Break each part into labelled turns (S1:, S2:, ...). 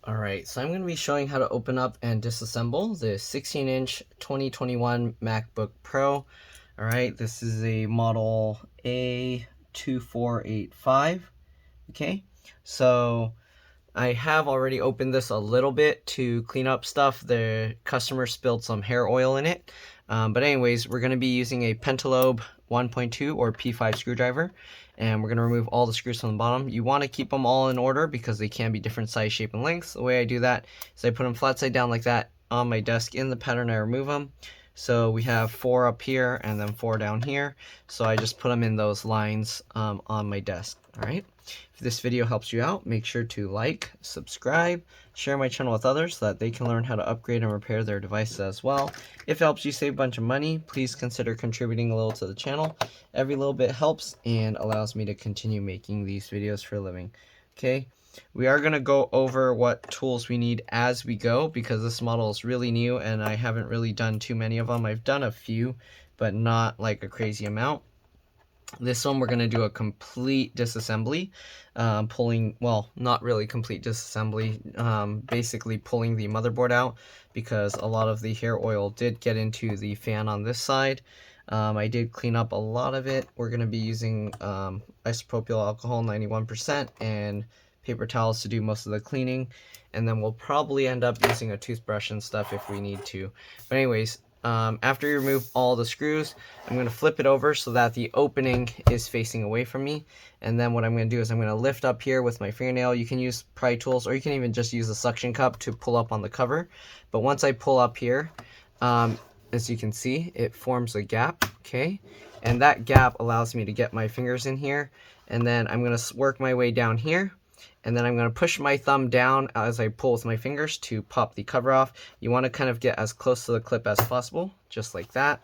S1: Alright, so I'm going to be showing how to open up and disassemble the 16-inch 2021 MacBook Pro. Alright, this is a model A2485. Okay, so I have already opened this a little bit to clean up stuff. The customer spilled some hair oil in it. But anyways, we're going to be using a Pentalobe 1.2 or P5 screwdriver, and we're going to remove all the screws from the bottom. You want to keep them all in order because they can be different size, shape, and lengths. The way I do that is I put them flat side down like that on my desk in the pattern I remove them. So we have 4 up here and then 4 down here. So I just put them in those lines on my desk. Alright, if this video helps you out, make sure to like, subscribe, share my channel with others so that they can learn how to upgrade and repair their devices as well. If it helps you save a bunch of money, please consider contributing a little to the channel. Every little bit helps and allows me to continue making these videos for a living. Okay, we are going to go over what tools we need as we go because this model is really new and I haven't really done too many of them. I've done a few, but not like a crazy amount. This one we're going to do a complete disassembly, well, not really complete disassembly, basically pulling the motherboard out because a lot of the hair oil did get into the fan on this side. I did clean up a lot of it. We're going to be using isopropyl alcohol 91% and paper towels to do most of the cleaning, and then we'll probably end up using a toothbrush and stuff if we need to. But anyways, after you remove all the screws, I'm going to flip it over so that the opening is facing away from me. And then what I'm going to do is I'm going to lift up here with my fingernail. You can use pry tools or you can even just use a suction cup to pull up on the cover. But once I pull up here, as you can see, it forms a gap, okay? And that gap allows me to get my fingers in here. And then I'm going to work my way down here. And then I'm going to push my thumb down as I pull with my fingers to pop the cover off. You want to kind of get as close to the clip as possible, just like that.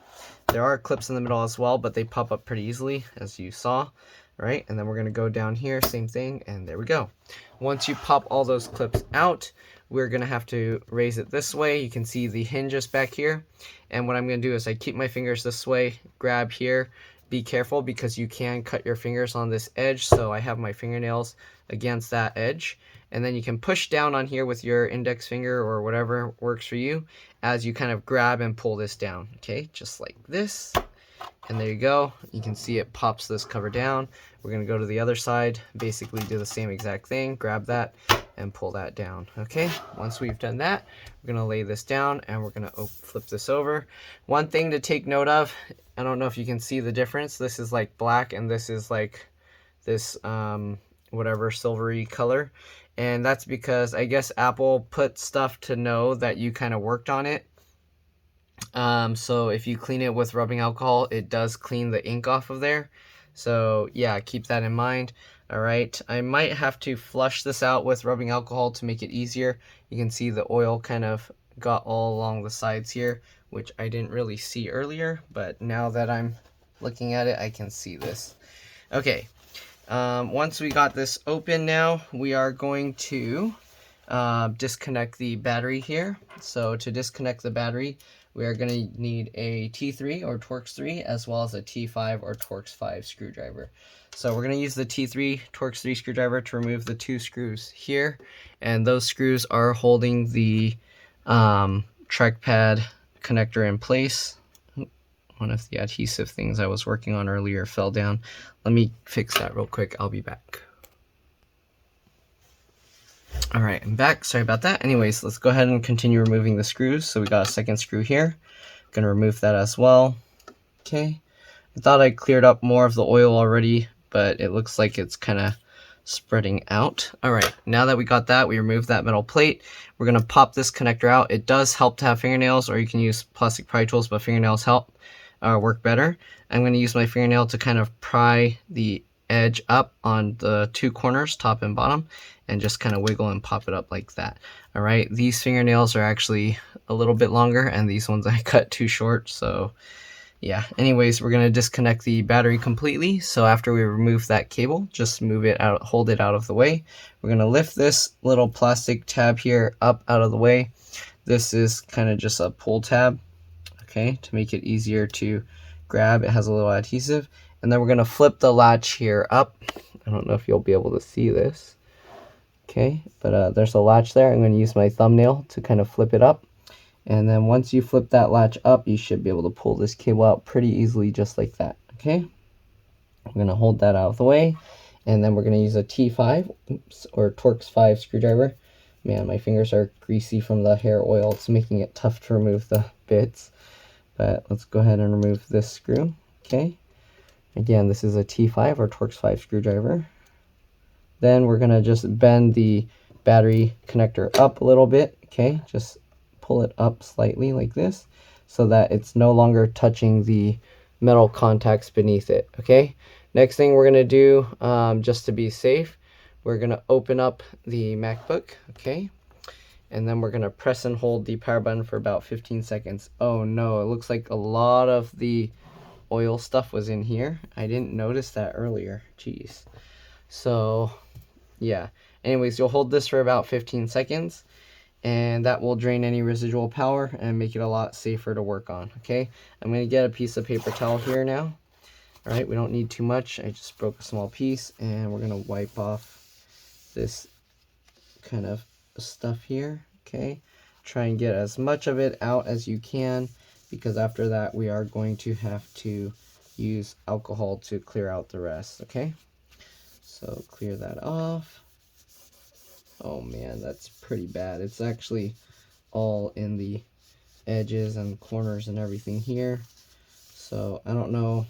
S1: There are clips in the middle as well, but they pop up pretty easily, as you saw. All right, and then we're going to go down here, same thing, and there we go. Once you pop all those clips out, we're going to have to raise it this way. You can see the hinges back here. And what I'm going to do is I keep my fingers this way, grab here. Be careful because you can cut your fingers on this edge, so I have my fingernails against that edge, and then you can push down on here with your index finger or whatever works for you as you kind of grab and pull this down, okay, just like this. And there you go, you can see it pops this cover down. We're going to go to the other side, basically do the same exact thing, grab that and pull that down. Okay, once we've done that, we're going to lay this down and we're going to flip this over. One thing to take note of, I don't know if you can see the difference, this is like black and this is like this whatever silvery color, and that's because I guess Apple put stuff to know that you kind of worked on it. So if you clean it with rubbing alcohol, it does clean the ink off of there. So yeah, keep that in mind. Alright, I might have to flush this out with rubbing alcohol to make it easier. You can see the oil kind of got all along the sides here, which I didn't really see earlier, but now that I'm looking at it, I can see this. Okay, once we got this open now, we are going to disconnect the battery here. So to disconnect the battery, we are going to need a T3 or Torx 3 as well as a T5 or Torx 5 screwdriver. So we're going to use the T3 Torx 3 screwdriver to remove the 2 screws here, and those screws are holding the trackpad connector in place. One of the adhesive things I was working on earlier fell down. Let me fix that real quick. I'll be back. All right, I'm back. Sorry about that. Anyways, let's go ahead and continue removing the screws. So we got a second screw here. Gonna remove that as well. Okay. I thought I cleared up more of the oil already, but it looks like it's kind of spreading out. All right, now that we got that, we removed that metal plate. We're gonna pop this connector out. It does help to have fingernails, or you can use plastic pry tools, but fingernails help work better. I'm gonna use my fingernail to kind of pry the edge up on the 2 corners, top and bottom, and just kind of wiggle and pop it up like that. All right, these fingernails are actually a little bit longer, and these ones I cut too short, so yeah. Anyways, we're going to disconnect the battery completely. So after we remove that cable, just move it out, hold it out of the way. We're going to lift this little plastic tab here up out of the way. This is kind of just a pull tab, okay, to make it easier to grab. It has a little adhesive. And then we're going to flip the latch here up. I don't know if you'll be able to see this. Okay, but there's a latch there. I'm going to use my thumbnail to kind of flip it up. And then once you flip that latch up, you should be able to pull this cable out pretty easily just like that. Okay, I'm going to hold that out of the way. And then we're going to use a T5, or Torx 5 screwdriver. Man, my fingers are greasy from the hair oil. It's making it tough to remove the bits. But let's go ahead and remove this screw. Okay, again, this is a T5 or Torx 5 screwdriver. Then we're going to just bend the battery connector up a little bit. Okay, just pull it up slightly like this so that it's no longer touching the metal contacts beneath it. Okay, next thing we're going to do, just to be safe, we're going to open up the MacBook. Okay, and then we're going to press and hold the power button for about 15 seconds. Oh no, it looks like a lot of the oil stuff was in here. I didn't notice that earlier. Jeez. So yeah, anyways, you'll hold this for about 15 seconds and that will drain any residual power and make it a lot safer to work on. Okay, I'm going to get a piece of paper towel here now. All right, we don't need too much. I just broke a small piece, and we're going to wipe off this kind of stuff here. Okay, try and get as much of it out as you can, because after that we are going to have to use alcohol to clear out the rest. Okay, so clear that off. Oh man, that's pretty bad. It's actually all in the edges and corners and everything here. So I don't know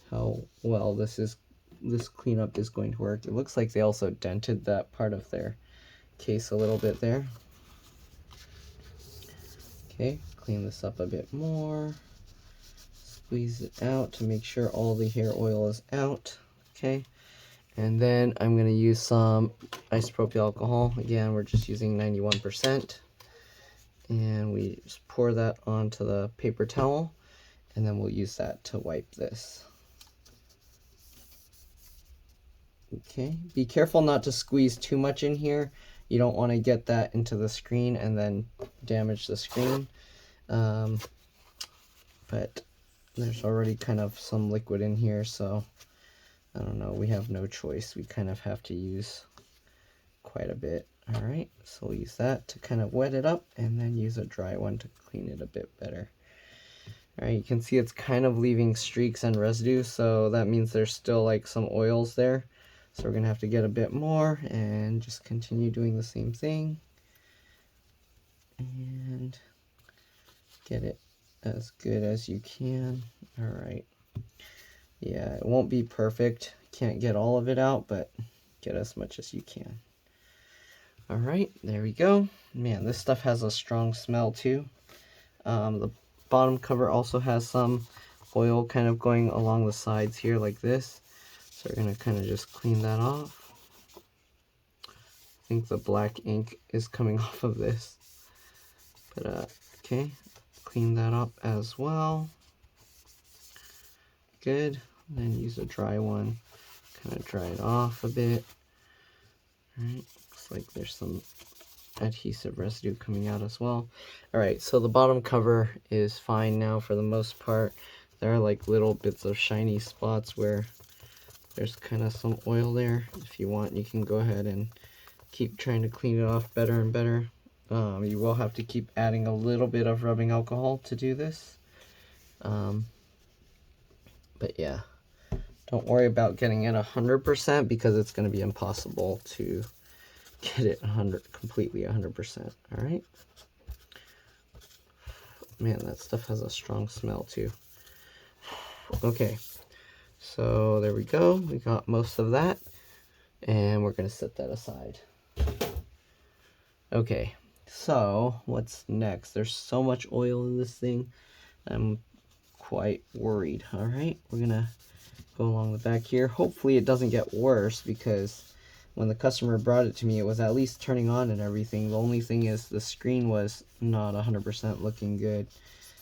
S1: how well this cleanup is going to work. It looks like they also dented that part of their case a little bit there. Okay, clean this up a bit more. Squeeze it out to make sure all the hair oil is out. Okay, and then I'm going to use some isopropyl alcohol. Again, we're just using 91%. And we just pour that onto the paper towel, and then we'll use that to wipe this. Okay, be careful not to squeeze too much in here. You don't want to get that into the screen and then damage the screen. But there's already kind of some liquid in here, so I don't know, we have no choice. We kind of have to use quite a bit. All right, so we'll use that to kind of wet it up, and then use a dry one to clean it a bit better. All right, you can see it's kind of leaving streaks and residue, so that means there's still like some oils there. So we're gonna have to get a bit more and just continue doing the same thing and get it as good as you can. All right, yeah, it won't be perfect. Can't get all of it out, but get as much as you can. All right, there we go. Man, this stuff has a strong smell too. The bottom cover also has some oil kind of going along the sides here like this. So we're going to kind of just clean that off. I think the black ink is coming off of this. But okay, clean that up as well. Good. And then use a dry one, kind of dry it off a bit. All right, looks like there's some adhesive residue coming out as well. All right, so the bottom cover is fine now for the most part. There are like little bits of shiny spots where there's kind of some oil there. If you want, you can go ahead and keep trying to clean it off better and better. You will have to keep adding a little bit of rubbing alcohol to do this. But yeah, don't worry about getting it 100% because it's going to be impossible to get it completely 100%. All right. Man, that stuff has a strong smell too. Okay, so there we go. We got most of that, and we're gonna set that aside. Okay, so what's next? There's so much oil in this thing. I'm quite worried. All right, we're gonna go along the back here. Hopefully it doesn't get worse, because when the customer brought it to me, it was at least turning on and everything. The only thing is the screen was not 100% looking good.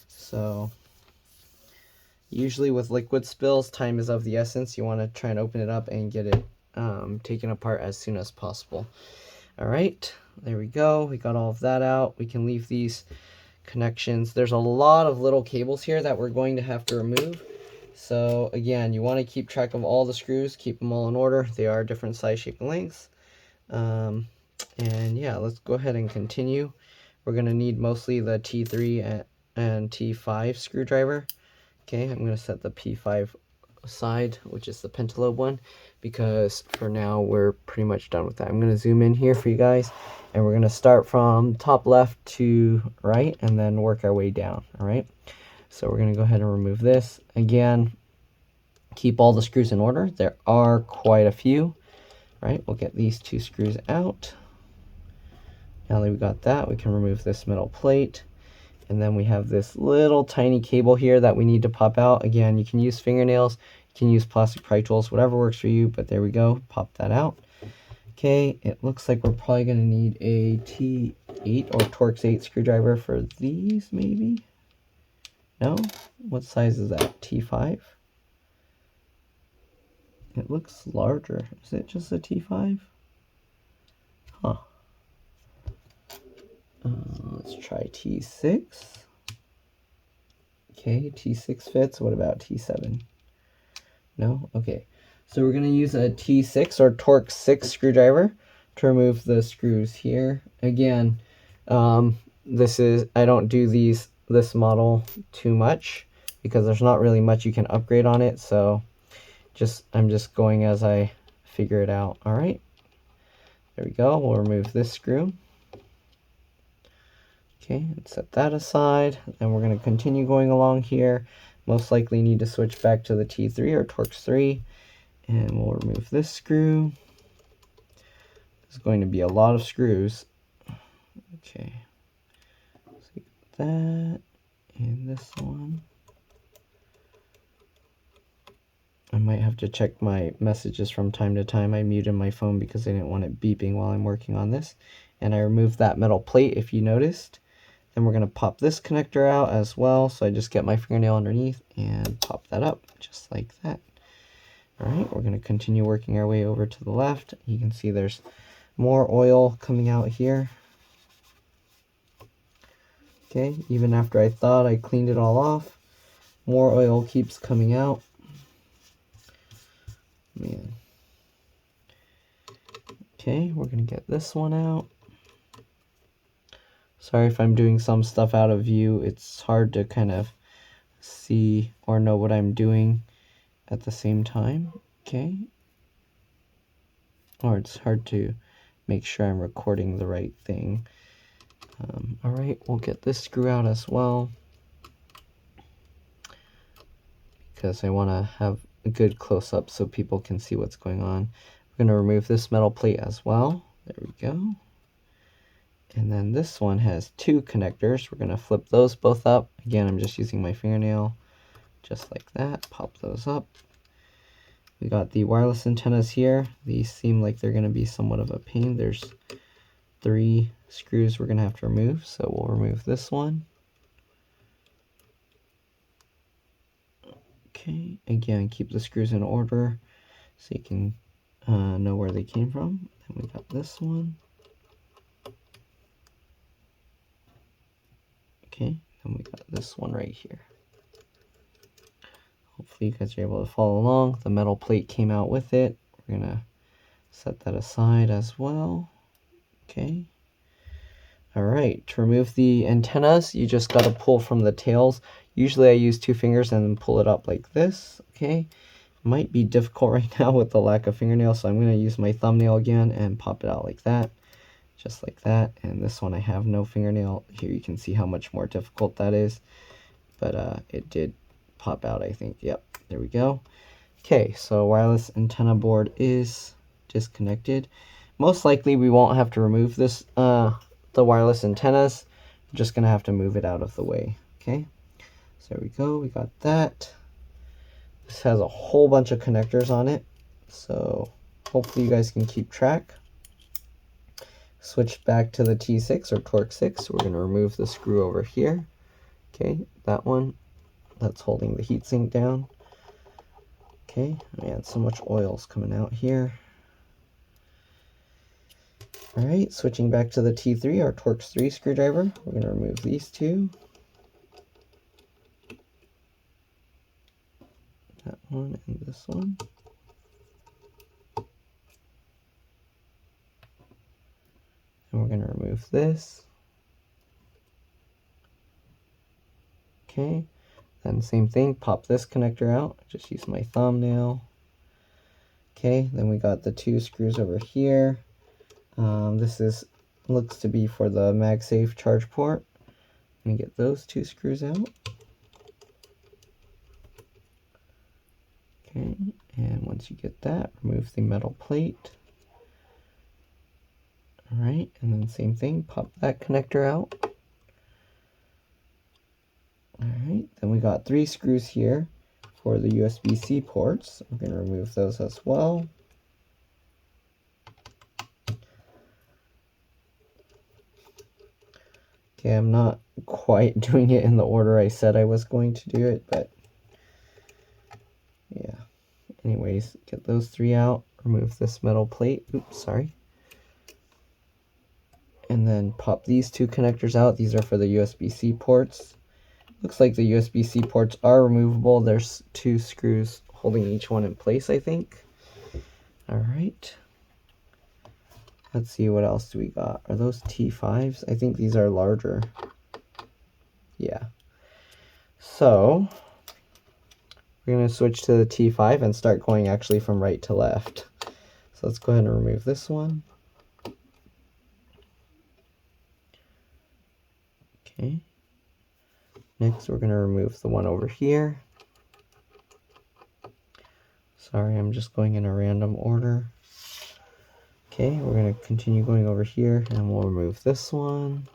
S1: So usually with liquid spills, time is of the essence. You want to try and open it up and get it taken apart as soon as possible. All right, there we go. We got all of that out. We can leave these connections. There's a lot of little cables here that we're going to have to remove. So again, you want to keep track of all the screws, keep them all in order. They are different size, shape, and lengths. And yeah, let's go ahead and continue. We're going to need mostly the T3 and T5 screwdriver. Okay, I'm going to set the P5 aside, which is the pentalobe one, because for now we're pretty much done with that. I'm going to zoom in here for you guys, and we're going to start from top left to right and then work our way down. All right, so we're going to go ahead and remove this. Again, keep all the screws in order. There are quite a few. All right, we'll get these two screws out. Now that we got that, we can remove this metal plate. And then we have this little tiny cable here that we need to pop out. Again, you can use fingernails, you can use plastic pry tools, whatever works for you, but there we go, pop that out. Okay, it looks like we're probably gonna need a T8 or Torx 8 screwdriver for these, maybe? No? What size is that, T5? It looks larger. Is it just a T5? Huh. Let's try T6. Okay, T6 fits. What about T7? No? Okay. So we're going to use a T6 or Torx 6 screwdriver to remove the screws here. Again, I don't do this model too much because there's not really much you can upgrade on it. So I'm just going as I figure it out. All right. There we go. We'll remove this screw. Okay, and set that aside. And we're going to continue going along here. Most likely need to switch back to the T3 or Torx 3. And we'll remove this screw. There's going to be a lot of screws. Okay. So that and this one. I might have to check my messages from time to time. I muted my phone because I didn't want it beeping while I'm working on this. And I removed that metal plate, if you noticed. Then we're going to pop this connector out as well. So I just get my fingernail underneath and pop that up just like that. All right, we're going to continue working our way over to the left. You can see there's more oil coming out here. Okay, even after I thought I cleaned it all off, more oil keeps coming out. Man. Okay, we're going to get this one out. Sorry if I'm doing some stuff out of view. It's hard to kind of see or know what I'm doing at the same time. Okay. Or it's hard to make sure I'm recording the right thing. All right, we'll get this screw out as well because I want to have a good close-up so people can see what's going on. We're going to remove this metal plate as well. There we go. And then this one has two connectors. We're going to flip those both up. Again, I'm just using my fingernail just like that. Pop those up. We got the wireless antennas here. These seem like they're going to be somewhat of a pain. There's 3 screws we're going to have to remove, so we'll remove this one. Okay, again, keep the screws in order so you can know where they came from. Then we got this one. Okay, then we got this one right here. Hopefully you guys are able to follow along. The metal plate came out with it. We're going to set that aside as well. Okay. All right, to remove the antennas, you just got to pull from the tails. Usually I use 2 fingers and then pull it up like this. Okay. Might be difficult right now with the lack of fingernails, so I'm going to use my thumbnail again and pop it out like that. Just like that. And this one I have no fingernail. Here you can see how much more difficult that is. But it did pop out, I think. Yep, there we go. Okay, so wireless antenna board is disconnected. Most likely we won't have to remove this, the wireless antennas. I'm just going to have to move it out of the way. Okay, so there we go. We got that. This has a whole bunch of connectors on it, so hopefully you guys can keep track. Switch back to the T6 or Torx 6. We're going to remove the screw over here. Okay, that one. That's holding the heatsink down. Okay, man, so much oil's coming out here. All right, switching back to the T3 or Torx 3 screwdriver. We're going to remove these 2. That one and this one. And we're going to remove this. Okay, then same thing, pop this connector out. Just use my thumbnail. Okay, then we got the 2 screws over here. This looks to be for the MagSafe charge port. Let me get those 2 screws out. Okay, and once you get that, remove the metal plate. Alright, and then same thing, pop that connector out. Alright, then we got 3 screws here for the USB-C ports. I'm going to remove those as well. Okay, I'm not quite doing it in the order I said I was going to do it, but yeah. Anyways, get those 3 out, remove this metal plate. Oops, sorry. And then pop these 2 connectors out. These are for the USB-C ports. Looks like the USB-C ports are removable. There's 2 screws holding each one in place, I think. Alright. Let's see, what else do we got? Are those T5s? I think these are larger. Yeah. So, we're going to switch to the T5 and start going actually from right to left. So let's go ahead and remove this one. Okay. Next, we're going to remove the one over here. Sorry, I'm just going in a random order. Okay, we're going to continue going over here, and we'll remove this one.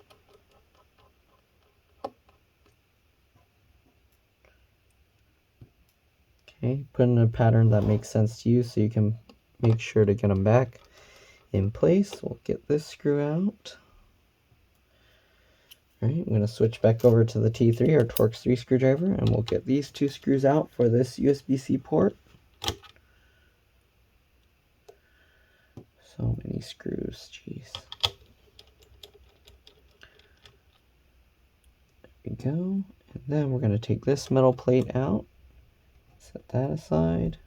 S1: Okay, put in a pattern that makes sense to you so you can make sure to get them back in place. We'll get this screw out. Alright, I'm going to switch back over to the T3 or Torx 3 screwdriver, and we'll get these 2 screws out for this USB-C port. So many screws, jeez. There we go. And then we're going to take this metal plate out. Set that aside.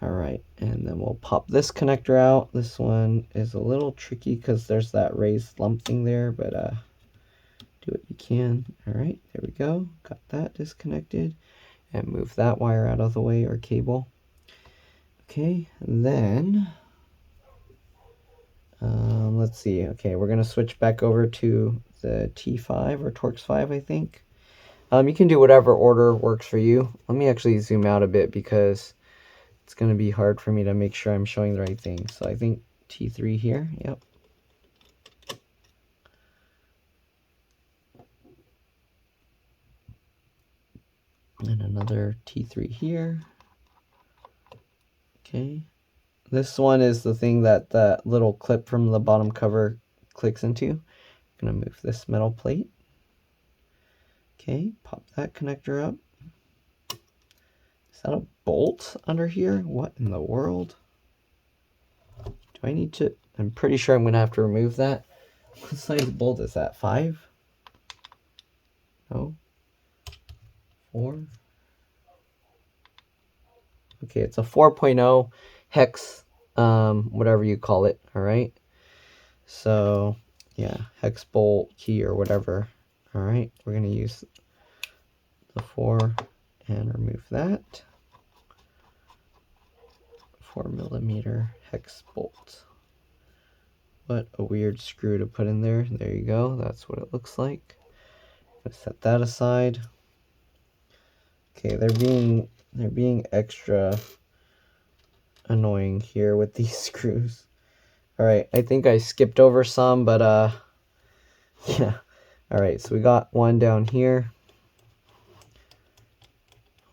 S1: Alright, and then we'll pop this connector out. This one is a little tricky because there's that raised lump thing there, but do what you can. Alright, there we go. Got that disconnected. And move that wire out of the way, or cable. Okay, and then let's see. Okay, we're going to switch back over to the T5 or Torx 5, I think. You can do whatever order works for you. Let me actually zoom out a bit because it's going to be hard for me to make sure I'm showing the right thing. So I think T3 here. Yep. And another T3 here. Okay. This one is the thing that the little clip from the bottom cover clicks into. I'm going to move this metal plate. Okay, pop that connector up. Is that a bolt under here? What in the world? Do I need to? I'm pretty sure I'm going to have to remove that. What size bolt is that? 5? No? 4? Okay, it's a 4.0 hex, whatever you call it, alright? So, yeah, hex bolt key or whatever. Alright, we're going to use the 4 and remove that. 4mm hex bolt. What a weird screw to put in there. There you go, that's what it looks like. Let's set that aside. Okay, they're being extra annoying here with these screws. Alright, I think I skipped over some, but yeah. Alright, so we got one down here.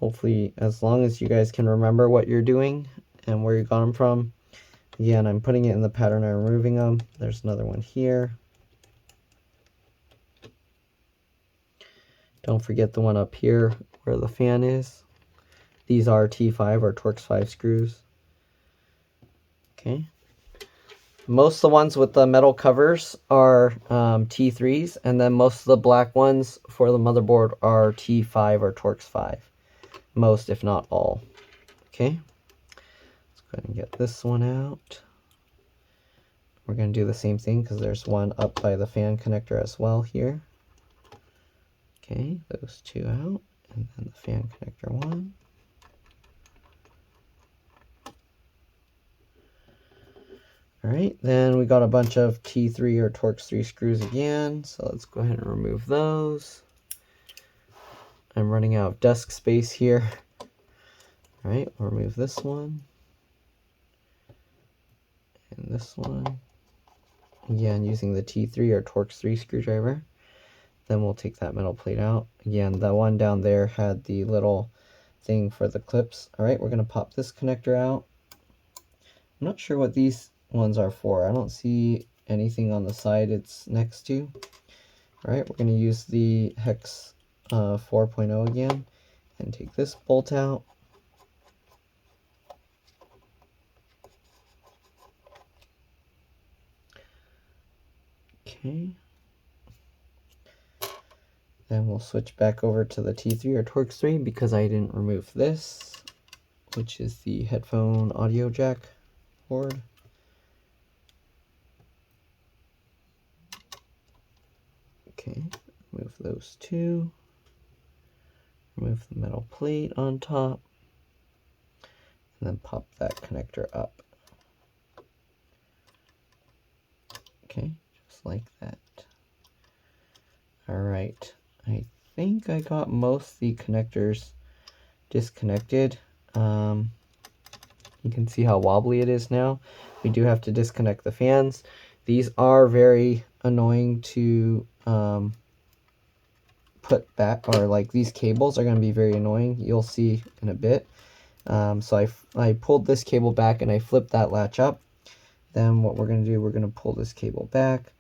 S1: Hopefully, as long as you guys can remember what you're doing and where you got them from. Again, I'm putting it in the pattern, I'm removing them. There's another one here. Don't forget the one up here where the fan is. These are T5 or Torx 5 screws. Okay. Most of the ones with the metal covers are T3s, and then most of the black ones for the motherboard are T5 or Torx 5. Most, if not all. Okay. Let's go ahead and get this one out. we're going to do the same thing because there's one up by the fan connector as well here. Okay, those two out, and then the fan connector one. All right, then we got a bunch of T3 or Torx 3 screws again, so let's go ahead and remove those. I'm running out of desk space here. All right, we'll remove this one. And this one. Again, using the T3 or Torx 3 screwdriver. Then we'll take that metal plate out. Again, the one down there had the little thing for the clips. All right, we're going to pop this connector out. I'm not sure what these ones are for. I don't see anything on the side it's next to. All right, we're going to use the hex 4.0 again and take this bolt out. Okay. Then we'll switch back over to the T3 or Torx 3 because I didn't remove this, which is the headphone audio jack board. Okay, remove those two. Remove the metal plate on top. And then pop that connector up. Okay, just like that. All right. I think I got most of the connectors disconnected. You can see how wobbly it is now. We do have to disconnect the fans. These are very annoying to put back, or like these cables are going to be very annoying. You'll see in a bit. So I pulled this cable back and I flipped that latch up. Then what we're going to do, we're going to pull this cable back.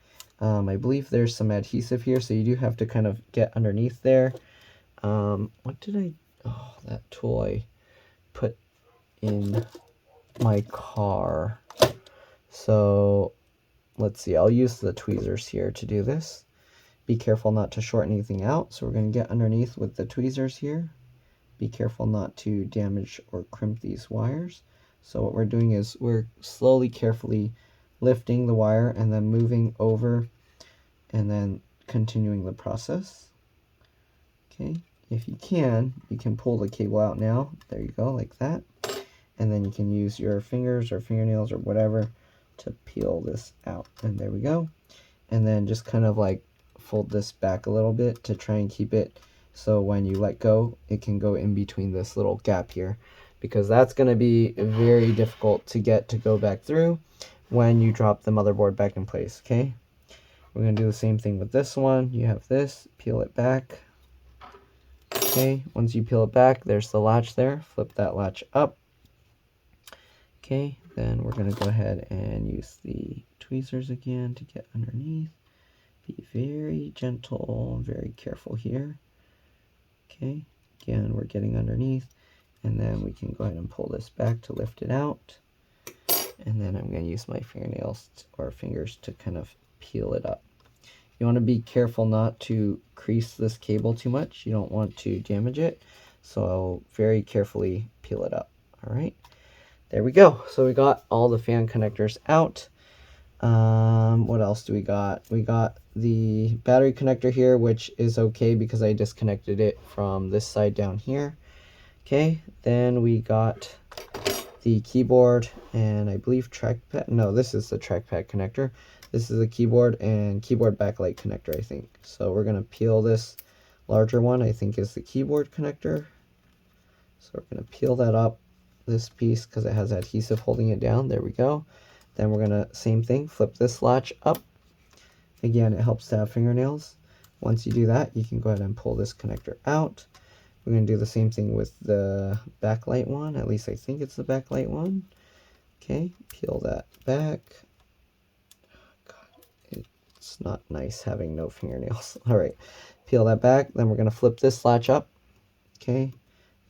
S1: I believe there's some adhesive here, so you do have to kind of get underneath there. What did I... Oh, that tool I put in my car. So, let's see. I'll use the tweezers here to do this. Be careful not to short anything out. So we're going to get underneath with the tweezers here. Be careful not to damage or crimp these wires. So what we're doing is we're slowly, carefully lifting the wire and then moving over and then continuing the process. Okay, if you can pull the cable out now. There you go, like that. And then you can use your fingers or fingernails or whatever to peel this out. And there we go. And then just kind of like fold this back a little bit to try and keep it so when you let go, it can go in between this little gap here, because that's going to be very difficult to get to go back through when you drop the motherboard back in place. Okay, we're going to do the same thing with this one. You have this, peel it back. Okay, once you peel it back, there's the latch there. Flip that latch up. Okay, then we're going to go ahead and use the tweezers again to get underneath. Be very gentle, very careful here. Okay, again, we're getting underneath, and then we can go ahead and pull this back to lift it out. And then I'm going to use my fingernails or fingers to kind of peel it up. You want to be careful not to crease this cable too much. You don't want to damage it, so I'll very carefully peel it up. All right, there we go. So we got all the fan connectors out. What else do we got? We got the battery connector here, which is okay because I disconnected it from this side down here. Okay, then we got the keyboard and I believe trackpad. No, this is the trackpad connector. This is the keyboard and keyboard backlight connector, I think. So we're going to peel this larger one, I think is the keyboard connector. So we're going to peel that up, this piece, because it has adhesive holding it down. There we go. Then we're going to, same thing, flip this latch up. Again, it helps to have fingernails. Once you do that, you can go ahead and pull this connector out. We're going to do the same thing with the backlight one. At least I think it's the backlight one. Okay, peel that back. God, it's not nice having no fingernails. All right, peel that back. Then we're going to flip this latch up. Okay,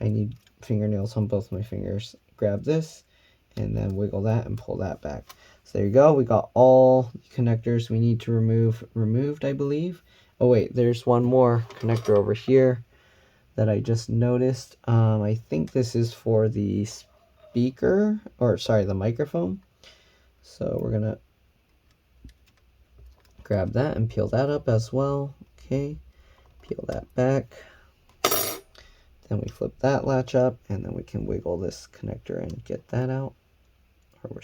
S1: I need fingernails on both my fingers. Grab this and then wiggle that and pull that back. So there you go. We got all the connectors we need to removed, I believe. Oh wait, there's one more connector over here that I just noticed. I think this is for the speaker, or sorry, the microphone. So we're gonna grab that and peel that up as well. Okay, peel that back. Then we flip that latch up, and then we can wiggle this connector and get that out. Or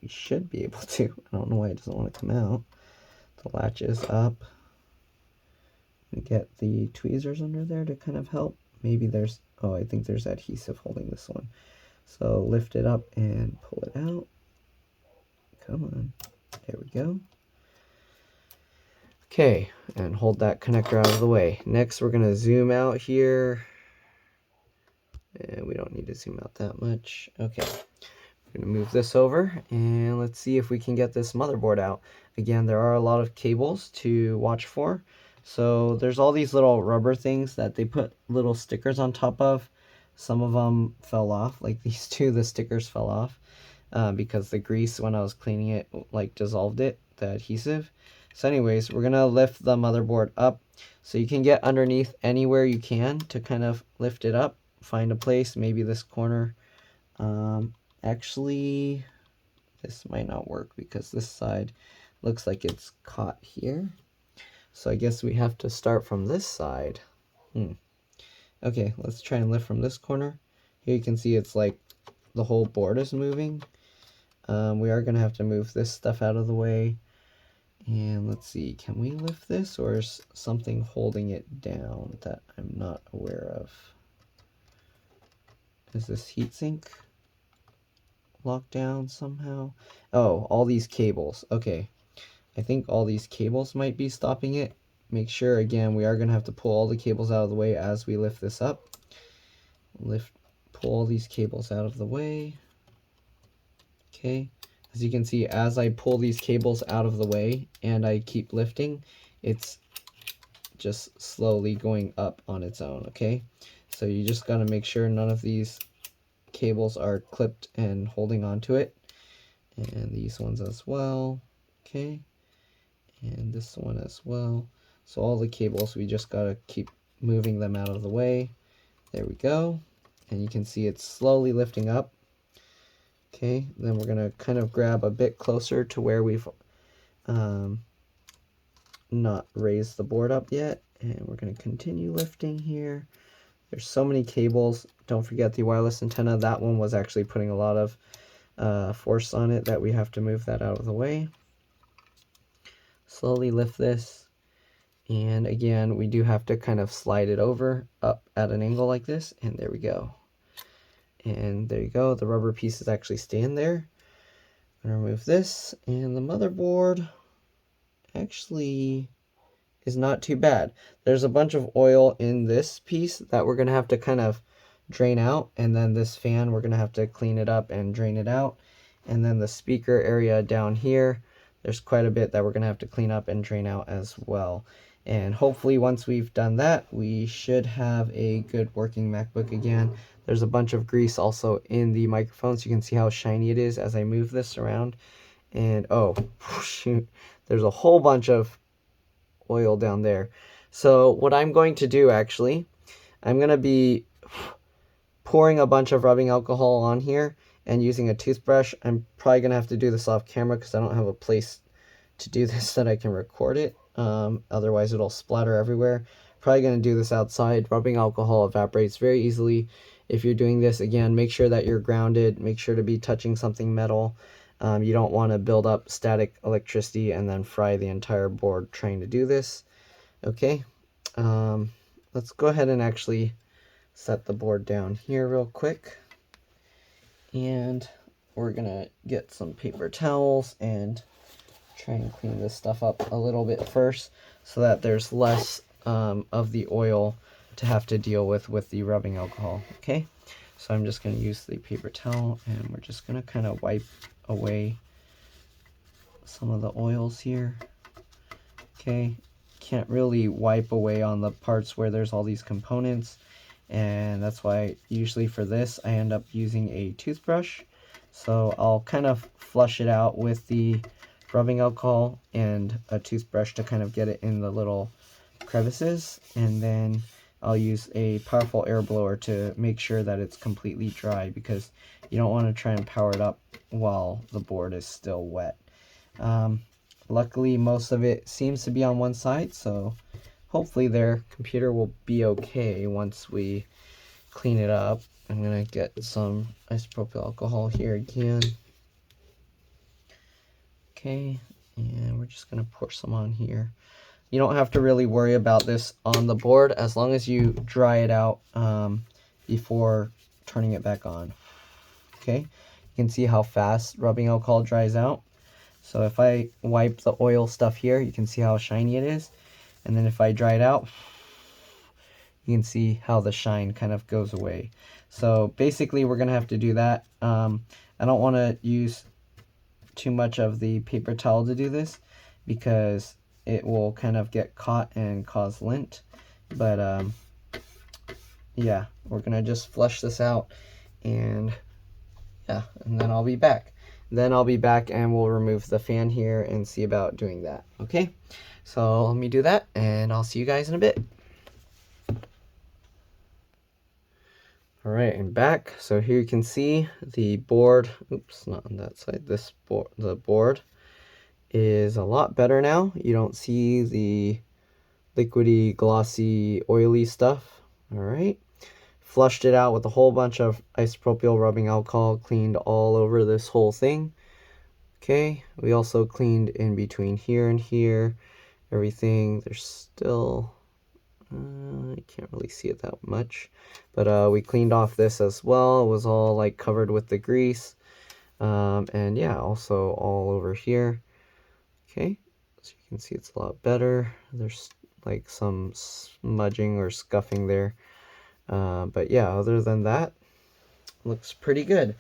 S1: we should be able to. I don't know why it doesn't want to come out. The latch is up. We get the tweezers under there to kind of help. Maybe there's, oh, I think there's adhesive holding this one. So lift it up and pull it out. Come on. There we go. Okay, and hold that connector out of the way. Next, we're going to zoom out here. And we don't need to zoom out that much. Okay, we're going to move this over, and let's see if we can get this motherboard out. Again, there are a lot of cables to watch for. So there's all these little rubber things that they put little stickers on top of. Some of them fell off, like these two, the stickers fell off because the grease, when I was cleaning it, like dissolved it, the adhesive. So anyways, we're going to lift the motherboard up. So you can get underneath anywhere you can to kind of lift it up. Find a place, maybe this corner. Actually, this might not work because this side looks like it's caught here. So I guess we have to start from this side. Okay, let's try and lift from this corner. Here you can see it's like the whole board is moving. We are going to have to move this stuff out of the way. And let's see, can we lift this, or is something holding it down that I'm not aware of? Is this heatsink locked down somehow? Oh, all these cables. Okay, I think all these cables might be stopping it. Make sure, again, we are going to have to pull all the cables out of the way as we lift this up. Pull all these cables out of the way. Okay, as you can see, as I pull these cables out of the way and I keep lifting, it's just slowly going up on its own, okay? So you just got to make sure none of these cables are clipped and holding onto it. And these ones as well, okay? And this one as well. So all the cables, we just got to keep moving them out of the way. There we go. And you can see it's slowly lifting up. Okay, then we're going to kind of grab a bit closer to where we've not raised the board up yet. And we're going to continue lifting here. There's so many cables. Don't forget the wireless antenna. That one was actually putting a lot of force on it that we have to move that out of the way. Slowly lift this. And again, we do have to kind of slide it over up at an angle like this. And there we go. And there you go. The rubber pieces actually stand there. I'm going to remove this. And the motherboard actually is not too bad. There's a bunch of oil in this piece that we're going to have to kind of drain out. And then this fan, we're going to have to clean it up and drain it out. And then the speaker area down here, there's quite a bit that we're going to have to clean up and drain out as well. And hopefully once we've done that, we should have a good working MacBook again. There's a bunch of grease also in the microphone, so you can see how shiny it is as I move this around. And oh, shoot, there's a whole bunch of oil down there. So what I'm going to do, actually, I'm going to be pouring a bunch of rubbing alcohol on here and using a toothbrush. I'm probably going to have to do this off camera because I don't have a place to do this that I can record it. Otherwise it'll splatter everywhere. Probably going to do this outside. Rubbing alcohol evaporates very easily. If you're doing this, again, make sure that you're grounded. Make sure to be touching something metal. You don't want to build up static electricity and then fry the entire board trying to do this. Okay, let's go ahead and actually set the board down here real quick. And we're going to get some paper towels and try and clean this stuff up a little bit first so that there's less of the oil to have to deal with the rubbing alcohol. Okay, so I'm just going to use the paper towel and we're just going to kind of wipe away some of the oils here. Okay, can't really wipe away on the parts where there's all these components, and that's why usually for this I end up using a toothbrush. So I'll kind of flush it out with the rubbing alcohol and a toothbrush to kind of get it in the little crevices, and then I'll use a powerful air blower to make sure that it's completely dry, because you don't want to try and power it up while the board is still wet. luckily most of it seems to be on one side, so hopefully their computer will be okay once we clean it up. I'm gonna get some isopropyl alcohol here again. Okay, and we're just gonna pour some on here. You don't have to really worry about this on the board as long as you dry it out before turning it back on. Okay, you can see how fast rubbing alcohol dries out. So if I wipe the oil stuff here, you can see how shiny it is. And then if I dry it out, you can see how the shine kind of goes away. So basically we're gonna have to do that. I don't want to use too much of the paper towel to do this because it will kind of get caught and cause lint. But yeah, we're gonna just flush this out, and yeah, and then I'll be back. Then I'll be back and we'll remove the fan here and see about doing that. Okay, so let me do that and I'll see you guys in a bit. All right, I'm back. So here you can see the board. Oops, not on that side. This board, the board is a lot better now. You don't see the liquidy, glossy, oily stuff. All right, flushed it out with a whole bunch of isopropyl rubbing alcohol, cleaned all over this whole thing. Okay, we also cleaned in between here and here, everything. There's still I can't really see it that much, but we cleaned off this as well. It was all like covered with the grease, and yeah, also all over here. Okay, so you can see it's a lot better. There's like some smudging or scuffing there, but yeah, other than that, looks pretty good.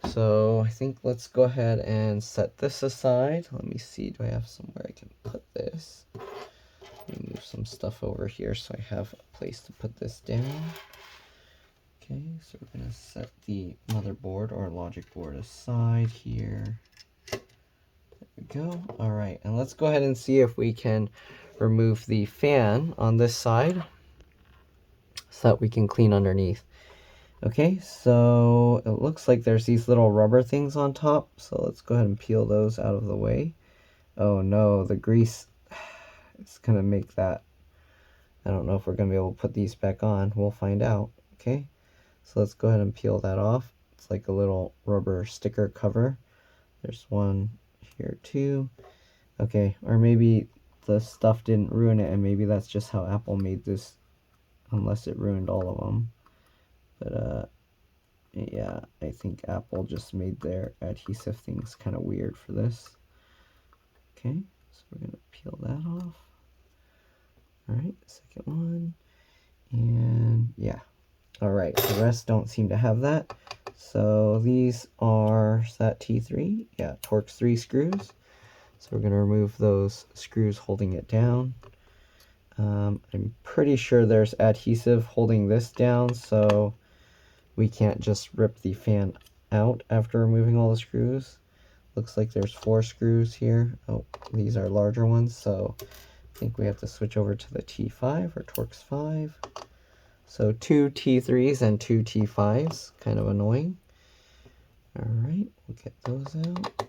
S1: So I think let's go ahead and set this aside. Let me see, do I have somewhere I can put this? Let me move some stuff over here so I have a place to put this down. Okay, so we're going to set the motherboard or Logicboard aside here. There we go. All right, and let's go ahead and see if we can remove the fan on this side so that we can clean underneath. Okay, so it looks like there's these little rubber things on top, so let's go ahead and peel those out of the way. Oh no, the grease, it's gonna make that, I don't know if we're gonna be able to put these back on. We'll find out. Okay, so let's go ahead and peel that off. It's like a little rubber sticker cover. There's one here too. Okay, or maybe the stuff didn't ruin it and maybe that's just how Apple made this, unless it ruined all of them. But yeah, I think Apple just made their adhesive things kind of weird for this. Okay, so we're gonna peel that off. All right, second one, and yeah. All right, the rest don't seem to have that. So these are, is that T3? Yeah, Torx 3 screws. So we're gonna remove those screws holding it down. I'm pretty sure there's adhesive holding this down, so we can't just rip the fan out after removing all the screws. Looks like there's 4 screws here. Oh, these are larger ones, so I think we have to switch over to the T5 or Torx 5. So 2 T3s and 2 T5s, kind of annoying. All right, we'll get those out.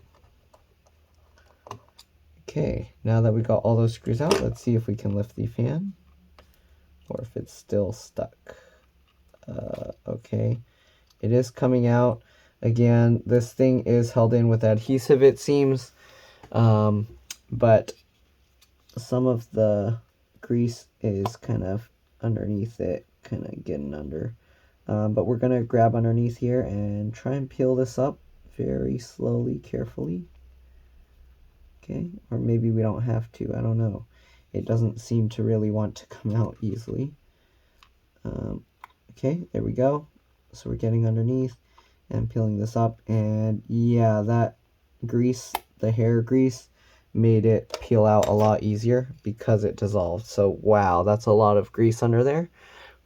S1: Okay, now that we got all those screws out, let's see if we can lift the fan or if it's still stuck. Okay, it is coming out. Again, this thing is held in with adhesive, it seems, but some of the grease is kind of underneath it, kind of getting under. But we're going to grab underneath here and try and peel this up very slowly, carefully. Okay, or maybe we don't have to, I don't know. It doesn't seem to really want to come out easily. Okay, there we go. So we're getting underneath and peeling this up, and yeah, that grease, the hair grease, made it peel out a lot easier because it dissolved. So wow, that's a lot of grease under there.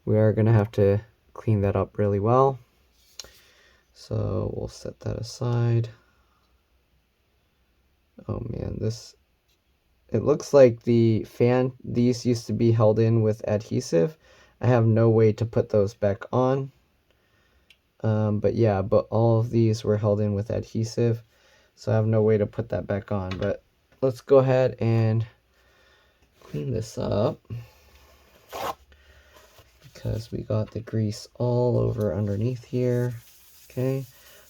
S1: We are going to have to clean that up really well. So we'll set that aside. Oh man, this, it looks like the fan, these used to be held in with adhesive. I have no way to put those back on. But yeah, but all of these were held in with adhesive, so I have no way to put that back on. But let's go ahead and clean this up because we got the grease all over underneath here. Okay,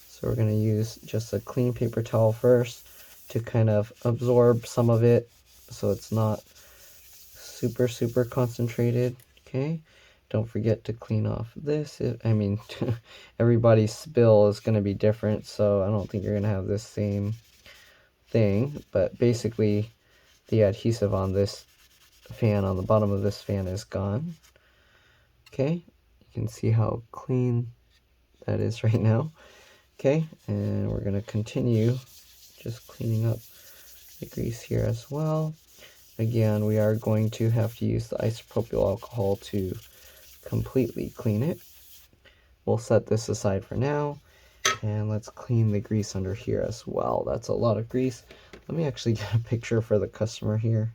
S1: so we're going to use just a clean paper towel first to kind of absorb some of it so it's not super concentrated. Okay, don't forget to clean off this. I mean, everybody's spill is going to be different, so I don't think you're going to have this same thing, but basically the adhesive on this fan, on the bottom of this fan, is gone. Okay, you can see how clean that is right now. Okay, and we're going to continue just cleaning up the grease here as well. Again, we are going to have to use the isopropyl alcohol to completely clean it. We'll set this aside for now, and let's clean the grease under here as well. That's a lot of grease. Let me actually get a picture for the customer here.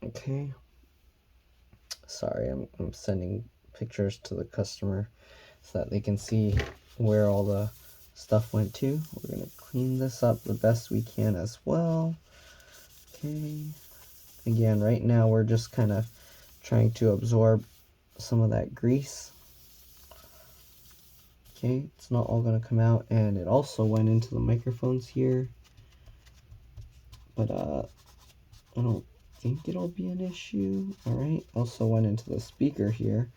S1: Okay. Sorry, I'm sending pictures to the customer so that they can see where all the stuff went to. We're going to clean this up the best we can as well. Okay. Again, right now we're just kind of trying to absorb some of that grease. Okay, it's not all going to come out, and it also went into the microphones here. But I don't think it'll be an issue. All right, also went into the speaker here.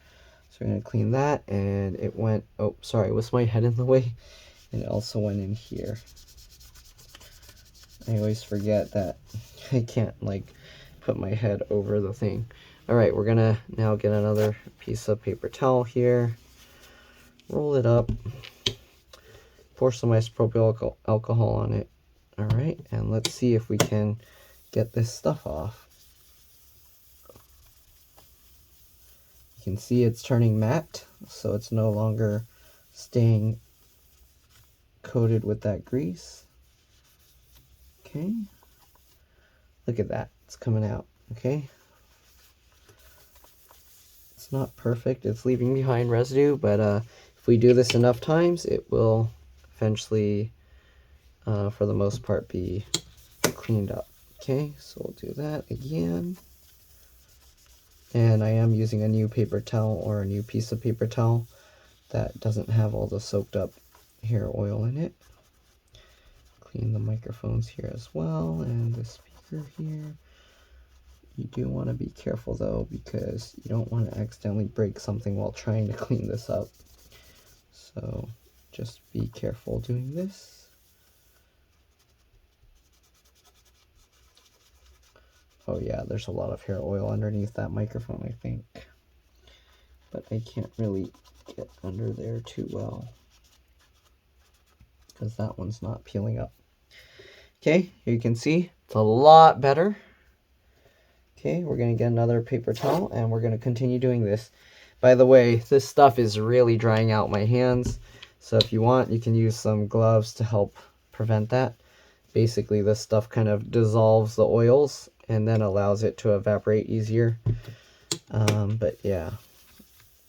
S1: So we're going to clean that, and it went, oh, sorry, was my head in the way? And it also went in here. I always forget that I can't, like, put my head over the thing. All right, we're going to now get another piece of paper towel here. Roll it up. Pour some isopropyl alcohol on it. All right, and let's see if we can get this stuff off. You can see it's turning matte, so it's no longer staying coated with that grease. Okay, look at that, it's coming out. Okay, it's not perfect, it's leaving behind residue, but if we do this enough times, it will eventually, for the most part, be cleaned up. Okay, so we'll do that again. And I am using a new paper towel, or a new piece of paper towel that doesn't have all the soaked up hair oil in it. Clean the microphones here as well, and the speaker here. You do want to be careful though, because you don't want to accidentally break something while trying to clean this up. So just be careful doing this. Oh yeah, there's a lot of hair oil underneath that microphone, I think. But I can't really get under there too well, because that one's not peeling up. Okay, you can see it's a lot better. Okay, we're going to get another paper towel, and we're going to continue doing this. By the way, this stuff is really drying out my hands, so if you want, you can use some gloves to help prevent that. Basically, this stuff kind of dissolves the oils and then allows it to evaporate easier. But yeah,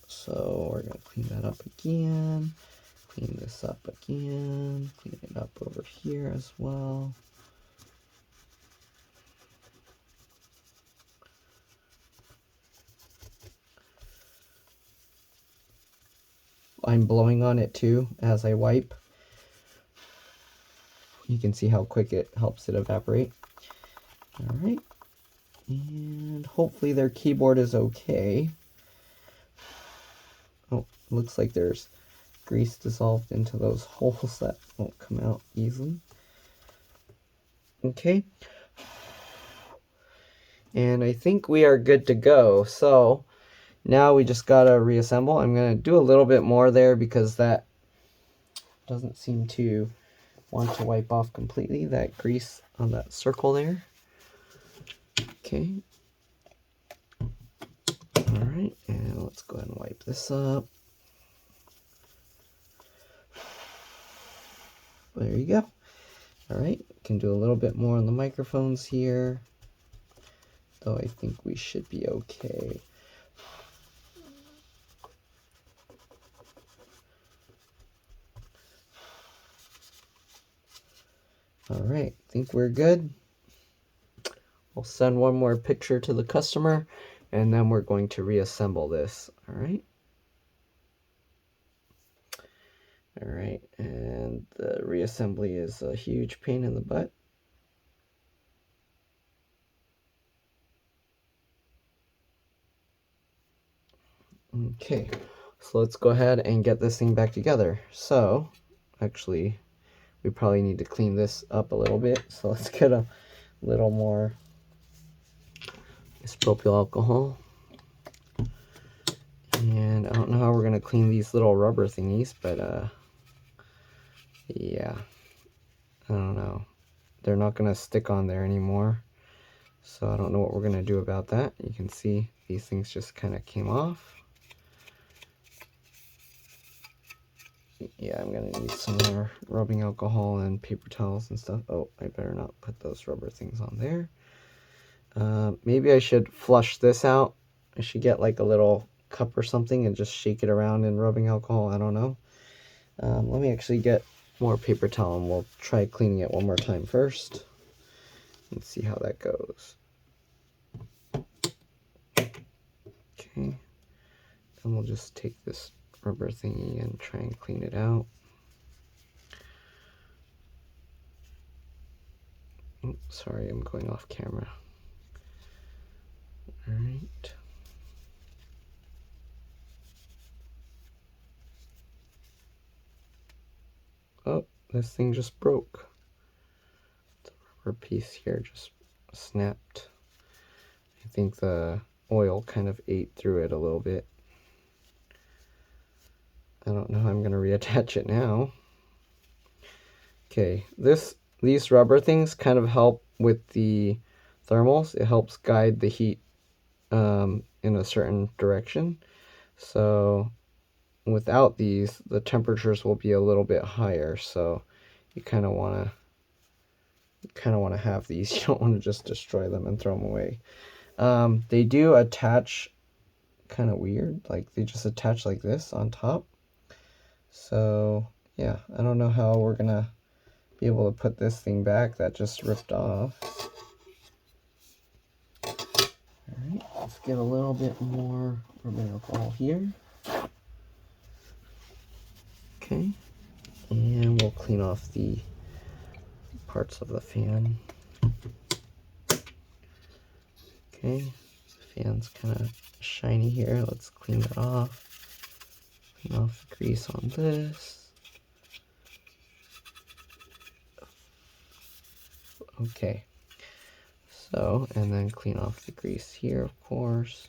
S1: so we're going to clean that up again. Clean this up again. Clean it up over here as well. I'm blowing on it too as I wipe. You can see how quick it helps it evaporate. All right, and hopefully their keyboard is okay. Oh, looks like there's grease dissolved into those holes that won't come out easily. Okay, and I think we are good to go. So now we just gotta reassemble. I'm gonna do a little bit more there because that doesn't seem to want to wipe off completely, that grease on that circle there. Okay. All right, and let's go ahead and wipe this up. There you go. All right, can do a little bit more on the microphones here, though I think we should be okay. All right, think we're good. We'll send one more picture to the customer, and then we're going to reassemble this. All right. All right, and the reassembly is a huge pain in the butt. Okay, so let's go ahead and get this thing back together. So, actually, we probably need to clean this up a little bit. So let's get a little more isopropyl alcohol. And I don't know how we're gonna clean these little rubber thingies, but yeah, I don't know. They're not gonna stick on there anymore. So I don't know what we're gonna do about that. You can see these things just kind of came off. Yeah, I'm gonna need some more rubbing alcohol and paper towels and stuff. Oh, I better not put those rubber things on there. Maybe I should flush this out. I should get like a little cup or something and just shake it around in rubbing alcohol. I don't know. Let me actually get more paper towel and we'll try cleaning it one more time first. Let's see how that goes. Okay. And we'll just take this rubber thingy and try and clean it out. Oh, sorry, I'm going off camera. All right. Oh, this thing just broke. The rubber piece here just snapped. I think the oil kind of ate through it a little bit. I don't know how I'm going to reattach it now. Okay, these rubber things kind of help with the thermals. It helps guide the heat in a certain direction. So without these, the temperatures will be a little bit higher. So you kind of want to have these. You don't want to just destroy them and throw them away. They do attach kind of weird, like they just attach like this on top. So yeah, I don't know how we're gonna be able to put this thing back that just ripped off. Alright, let's get a little bit more rubbing alcohol here. Okay, and we'll clean off the parts of the fan. Okay, the fan's kind of shiny here. Let's clean that off. Clean off the grease on this. Okay, so, and then clean off the grease here, of course.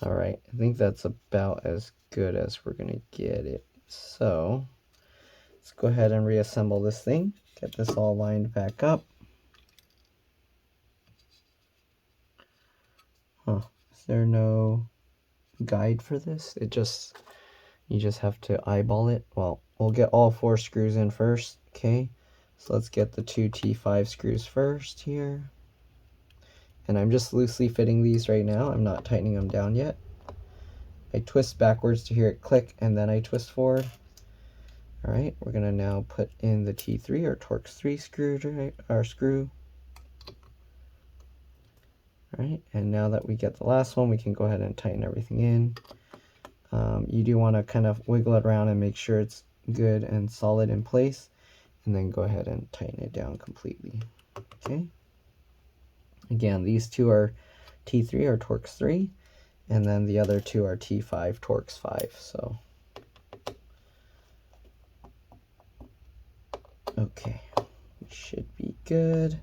S1: All right, I think that's about as good as we're gonna get it. So let's go ahead and reassemble this thing, get this all lined back up. Huh, is there no guide for this? You just have to eyeball it. Well, we'll get all 4 screws in first, okay? So let's get the 2 T5 screws first here. And I'm just loosely fitting these right now. I'm not tightening them down yet. I twist backwards to hear it click, and then I twist forward. All right, we're gonna now put in the T3 or Torx 3 screw. All right, and now that we get the last one, we can go ahead and tighten everything in. You do want to kind of wiggle it around and make sure it's good and solid in place, and then go ahead and tighten it down completely. Okay. Again, these two are T3 or Torx 3, and then the other two are T5 Torx 5. So, okay, should be good.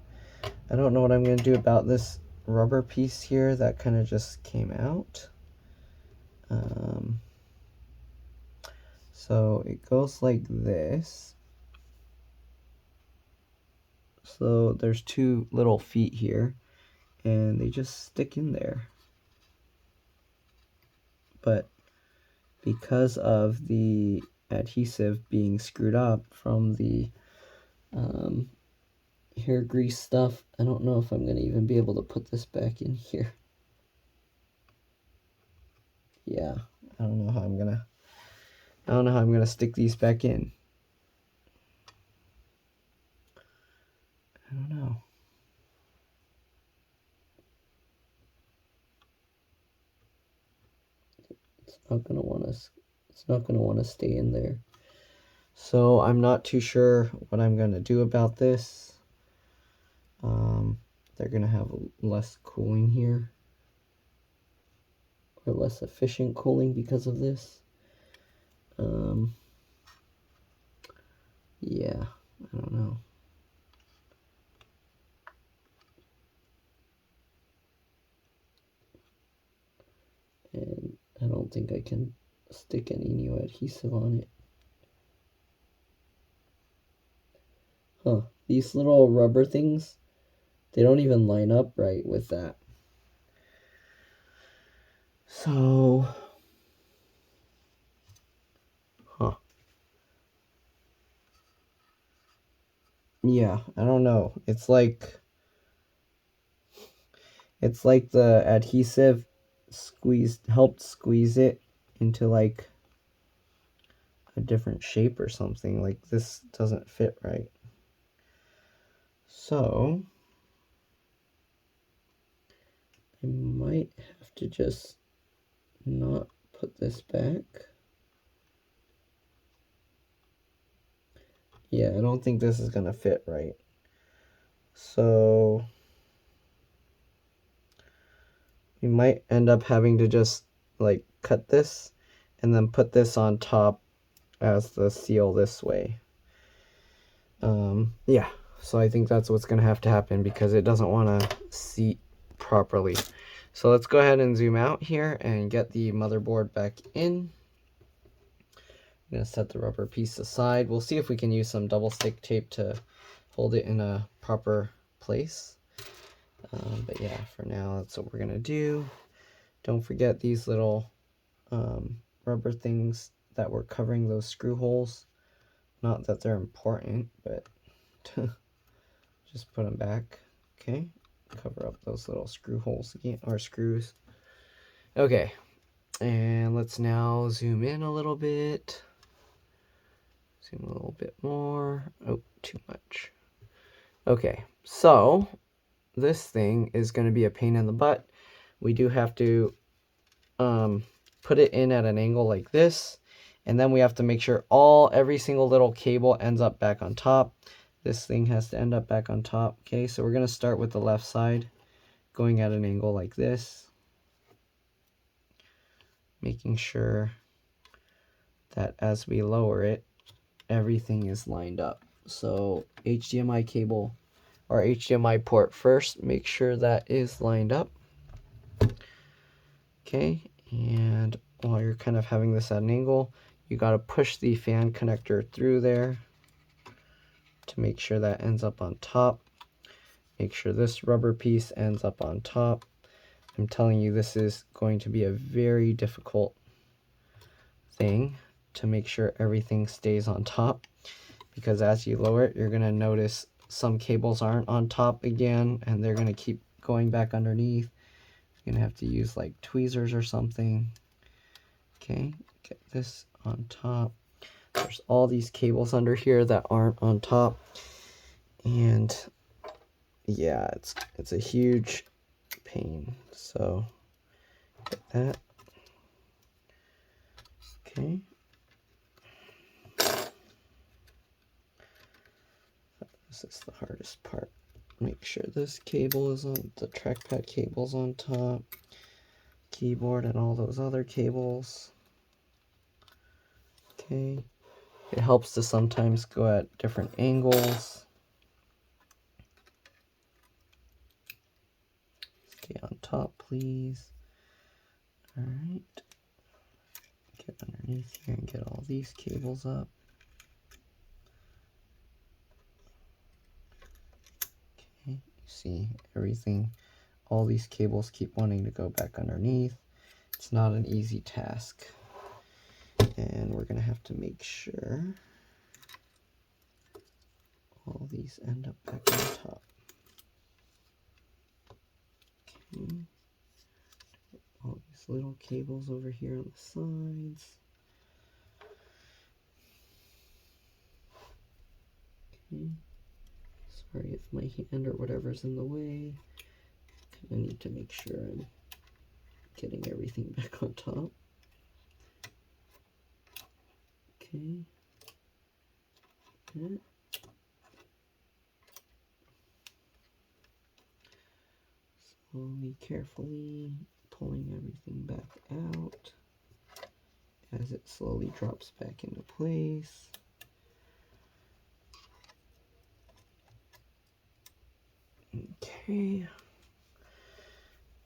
S1: I don't know what I'm going to do about this rubber piece here that kind of just came out. So it goes like this. So there's 2 little feet here, and they just stick in there. But because of the adhesive being screwed up from the hair grease stuff, I don't know if I'm going to even be able to put this back in here. yeah, I don't know how I'm gonna stick these back in. I don't know. It's not gonna want to stay in there. So I'm not too sure what I'm gonna do about this. They're gonna have less cooling here, or less efficient cooling because of this. Yeah, I don't know. And I don't think I can stick any new adhesive on it. Huh, these little rubber things, they don't even line up right with that. So, huh. Yeah, I don't know. It's like the adhesive helped squeeze it into like a different shape or something. Like this doesn't fit right. So I might have to just not put this back. Yeah, I don't think this is gonna fit right. So we might end up having to just like cut this and then put this on top as the seal this way. Yeah, so I think that's what's gonna have to happen because it doesn't want to seat properly. So let's go ahead and zoom out here and get the motherboard back in. I'm gonna set the rubber piece aside. We'll see if we can use some double stick tape to hold it in a proper place. But yeah, for now, that's what we're gonna do. Don't forget these little rubber things that were covering those screw holes. Not that they're important, but just put them back. Okay, cover up those little screw holes again, or screws. Okay, and let's now zoom in a little bit. Zoom a little bit more. Oh, too much. Okay, so this thing is going to be a pain in the butt. We do have to put it in at an angle like this, and then we have to make sure every single little cable ends up back on top. This thing has to end up back on top. Okay, so we're going to start with the left side, going at an angle like this, making sure that as we lower it, everything is lined up. So HDMI cable or HDMI port first, make sure that is lined up. Okay, and while you're kind of having this at an angle, you got to push the fan connector through there to make sure that ends up on top. Make sure this rubber piece ends up on top. I'm telling you, this is going to be a very difficult thing to make sure everything stays on top, because as you lower it, you're going to notice some cables aren't on top again, and they're going to keep going back underneath. You're going to have to use like tweezers or something. Okay, get this on top. There's all these cables under here that aren't on top, and yeah, it's a huge pain. So get that. Okay. This is the hardest part. Make sure this cable is on, the trackpad cable's on top, keyboard and all those other cables. Okay. It helps to sometimes go at different angles. Stay on top, please. All right. Get underneath here and get all these cables up. Okay, you see everything. All these cables keep wanting to go back underneath. It's not an easy task. And we're going to have to make sure all these end up back on top. Okay. All these these little cables over here on the sides. Okay. Sorry if my hand or whatever's in the way. I need to make sure I'm getting everything back on top. Okay. That. Slowly, carefully pulling everything back out as it slowly drops back into place. Okay.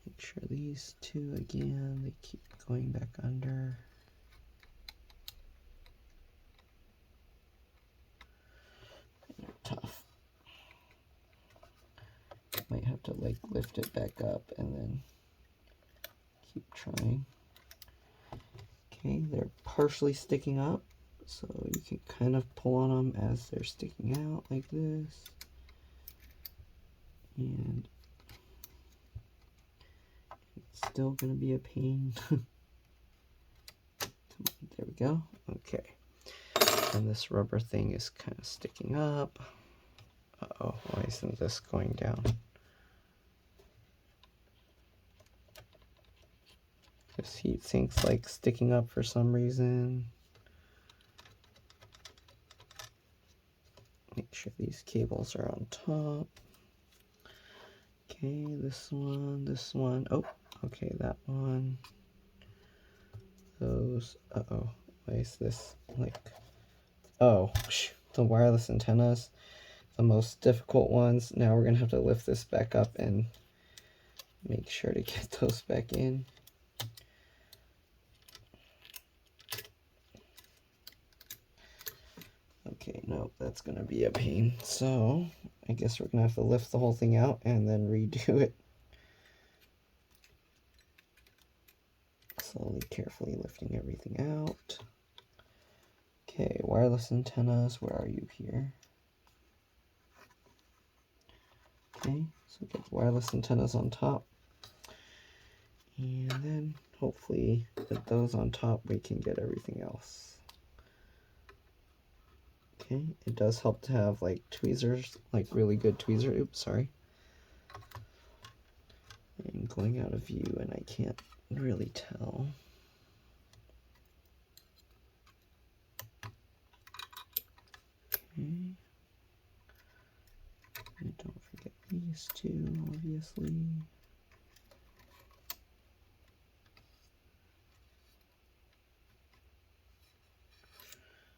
S1: Make sure these two again, they keep going back under. They're tough. Might have to like lift it back up and then keep trying. Okay, they're partially sticking up, so you can kind of pull on them as they're sticking out like this. And it's still going to be a pain. There we go. Okay. And this rubber thing is kind of sticking up. Uh-oh, why isn't this going down? This heat sink's like sticking up for some reason. Make sure these cables are on top. Okay, this one. Oh, okay, that one. Those. Uh-oh, why is this like... Oh, the wireless antennas, the most difficult ones. Now we're gonna have to lift this back up and make sure to get those back in. Okay, no, that's gonna be a pain. So I guess we're gonna have to lift the whole thing out and then redo it. Slowly, carefully lifting everything out. Okay, wireless antennas, where are you here? Okay, so get the wireless antennas on top. And then hopefully with those on top we can get everything else. Okay, it does help to have like tweezers, like really good tweezers. Oops, sorry. I'm going out of view and I can't really tell. Okay. And don't forget these two, obviously.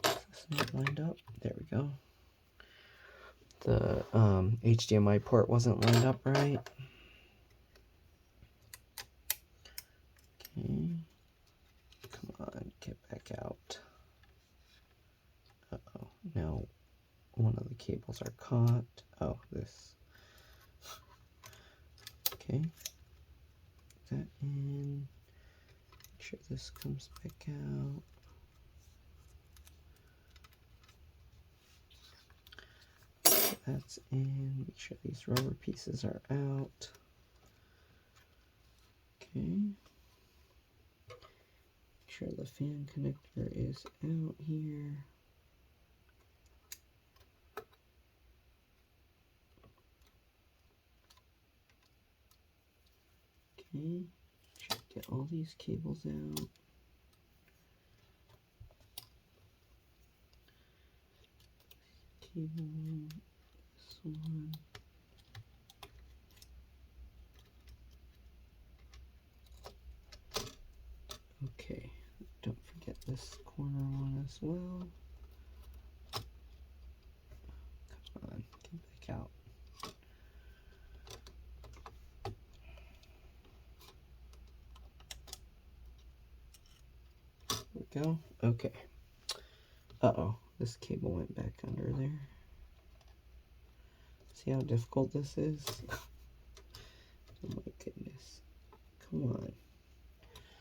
S1: Is this not lined up? There we go. The HDMI port wasn't lined up right. Okay. Come on, get back out. Uh-oh. Now one of the cables are caught. Oh, this. Okay. Put that in. Make sure this comes back out. That's in. Make sure these rubber pieces are out. Okay. Make sure the fan connector is out here. Okay. Should get all these cables out. Cable. This one. Okay, don't forget this corner one as well. Come on, get back out. There we go. Okay. Uh-oh, this cable went back under there. See how difficult this is? Oh my goodness. Come on.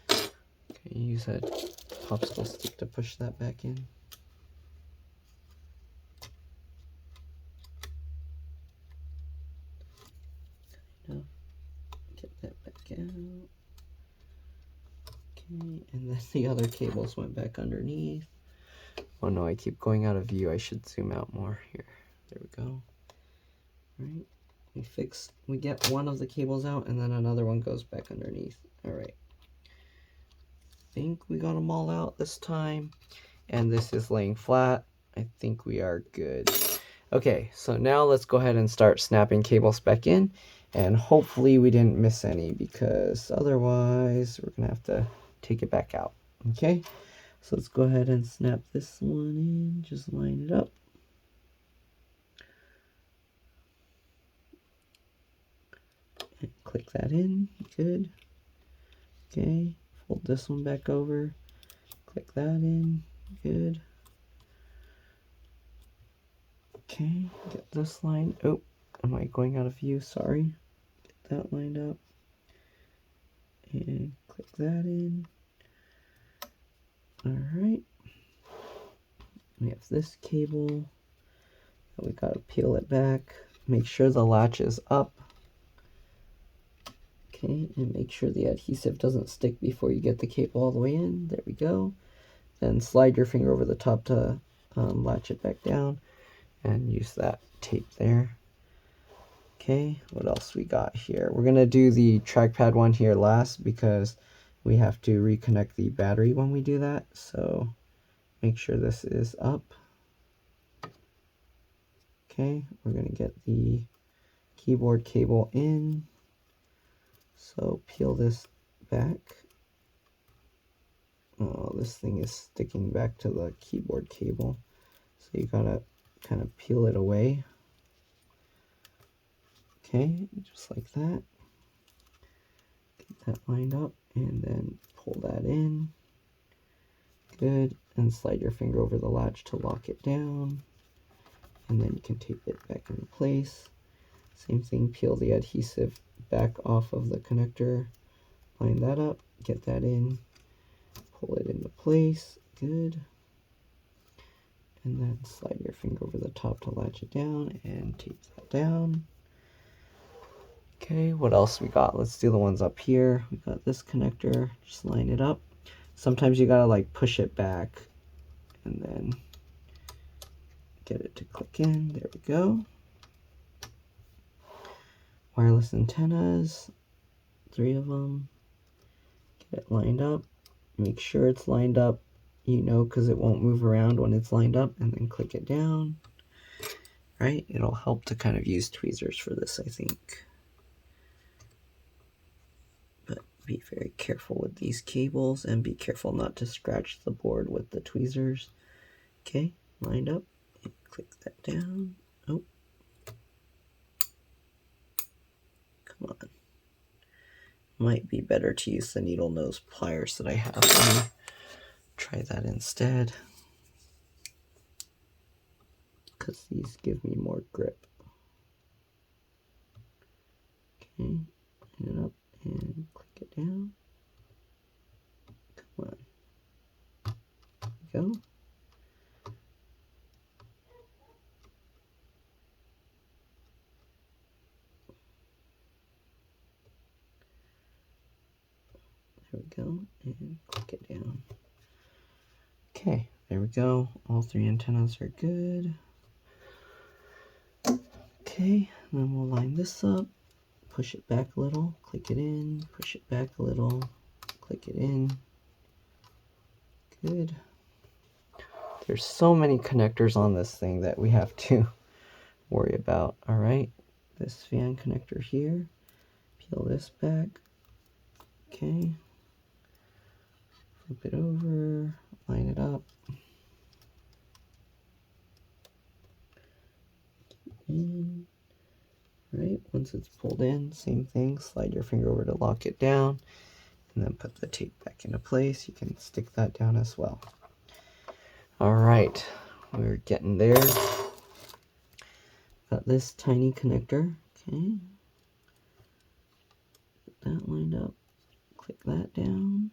S1: Okay, use a popsicle stick to push that back in. Kind of. Get that back out. Okay, and then the other cables went back underneath. Oh no, I keep going out of view. I should zoom out more here. There we go. All right, we get one of the cables out, and then another one goes back underneath. All right, I think we got them all out this time, and this is laying flat. I think we are good. Okay, so now let's go ahead and start snapping cables back in, and hopefully we didn't miss any, because otherwise we're gonna have to take it back out. Okay, so let's go ahead and snap this one in, just line it up. And click that in, good. Okay, fold this one back over, click that in, good. Okay, get this line, oh, am I going out of view? Sorry. Get that lined up, and click that in. All right, we have this cable, we gotta peel it back, make sure the latch is up. Okay, and make sure the adhesive doesn't stick before you get the cable all the way in. There we go. Then slide your finger over the top to latch it back down, and use that tape there. Okay, what else we got here? We're gonna do the trackpad one here last, because we have to reconnect the battery when we do that. So make sure this is up. Okay, we're gonna get the keyboard cable in. So peel this back. Oh, this thing is sticking back to the keyboard cable. So you gotta kind of peel it away. Okay, just like that. Get that lined up, and then pull that in. Good, and slide your finger over the latch to lock it down. And then you can tape it back into place. Same thing, peel the adhesive back off of the connector. Line that up, get that in, pull it into place, good. And then slide your finger over the top to latch it down and tape that down. Okay, what else we got? Let's do the ones up here. We got this connector, just line it up. Sometimes you gotta like push it back and then get it to click in. There we go. Wireless antennas, 3 of them. Get it lined up. Make sure it's lined up, you know, because it won't move around when it's lined up, and then click it down. Right? It'll help to kind of use tweezers for this, I think. But be very careful with these cables, and be careful not to scratch the board with the tweezers. Okay, lined up, and click that down. Oh, come on. Might be better to use the needle nose pliers that I have. Let me try that instead, because these give me more grip. Okay, line it up and click it down. Come on. There we go. There we go, and click it down. Okay, there we go. All 3 antennas are good. Okay, and then we'll line this up, push it back a little, click it in, push it back a little, click it in. Good. There's so many connectors on this thing that we have to worry about. All right, this fan connector here, peel this back. Okay, flip it over, line it up. In. Right, once it's pulled in, same thing, slide your finger over to lock it down, and then put the tape back into place. You can stick that down as well. All right, we're getting there. Got this tiny connector. Okay, get that lined up, click that down.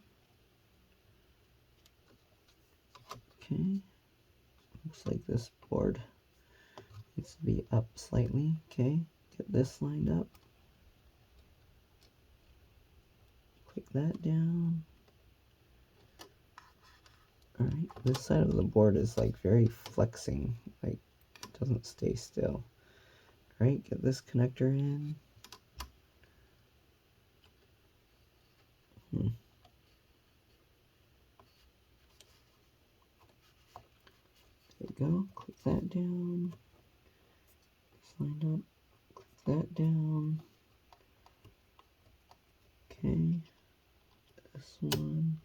S1: Okay, looks like this board needs to be up slightly. Okay, get this lined up, click that down. Alright, this side of the board is like very flexing, like it doesn't stay still. Alright, get this connector in. There you go, click that down. Lined up, click that down. Okay, this one,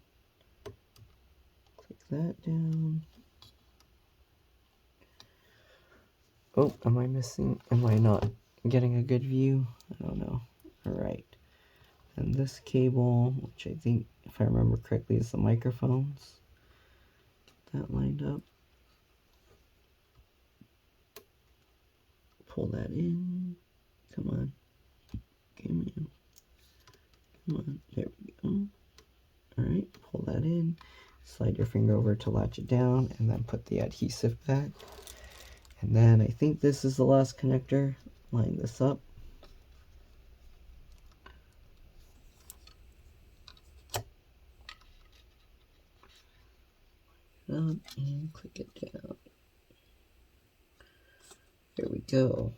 S1: click that down. Oh, am I missing? Am I not getting a good view? I don't know. Alright, and this cable, which I think, if I remember correctly, is the microphones. Get that lined up. Pull that in. Come on. Come on. Come on. There we go. Alright, pull that in. Slide your finger over to latch it down, and then put the adhesive back. And then I think this is the last connector. Line this up. Up and click it down. There we go.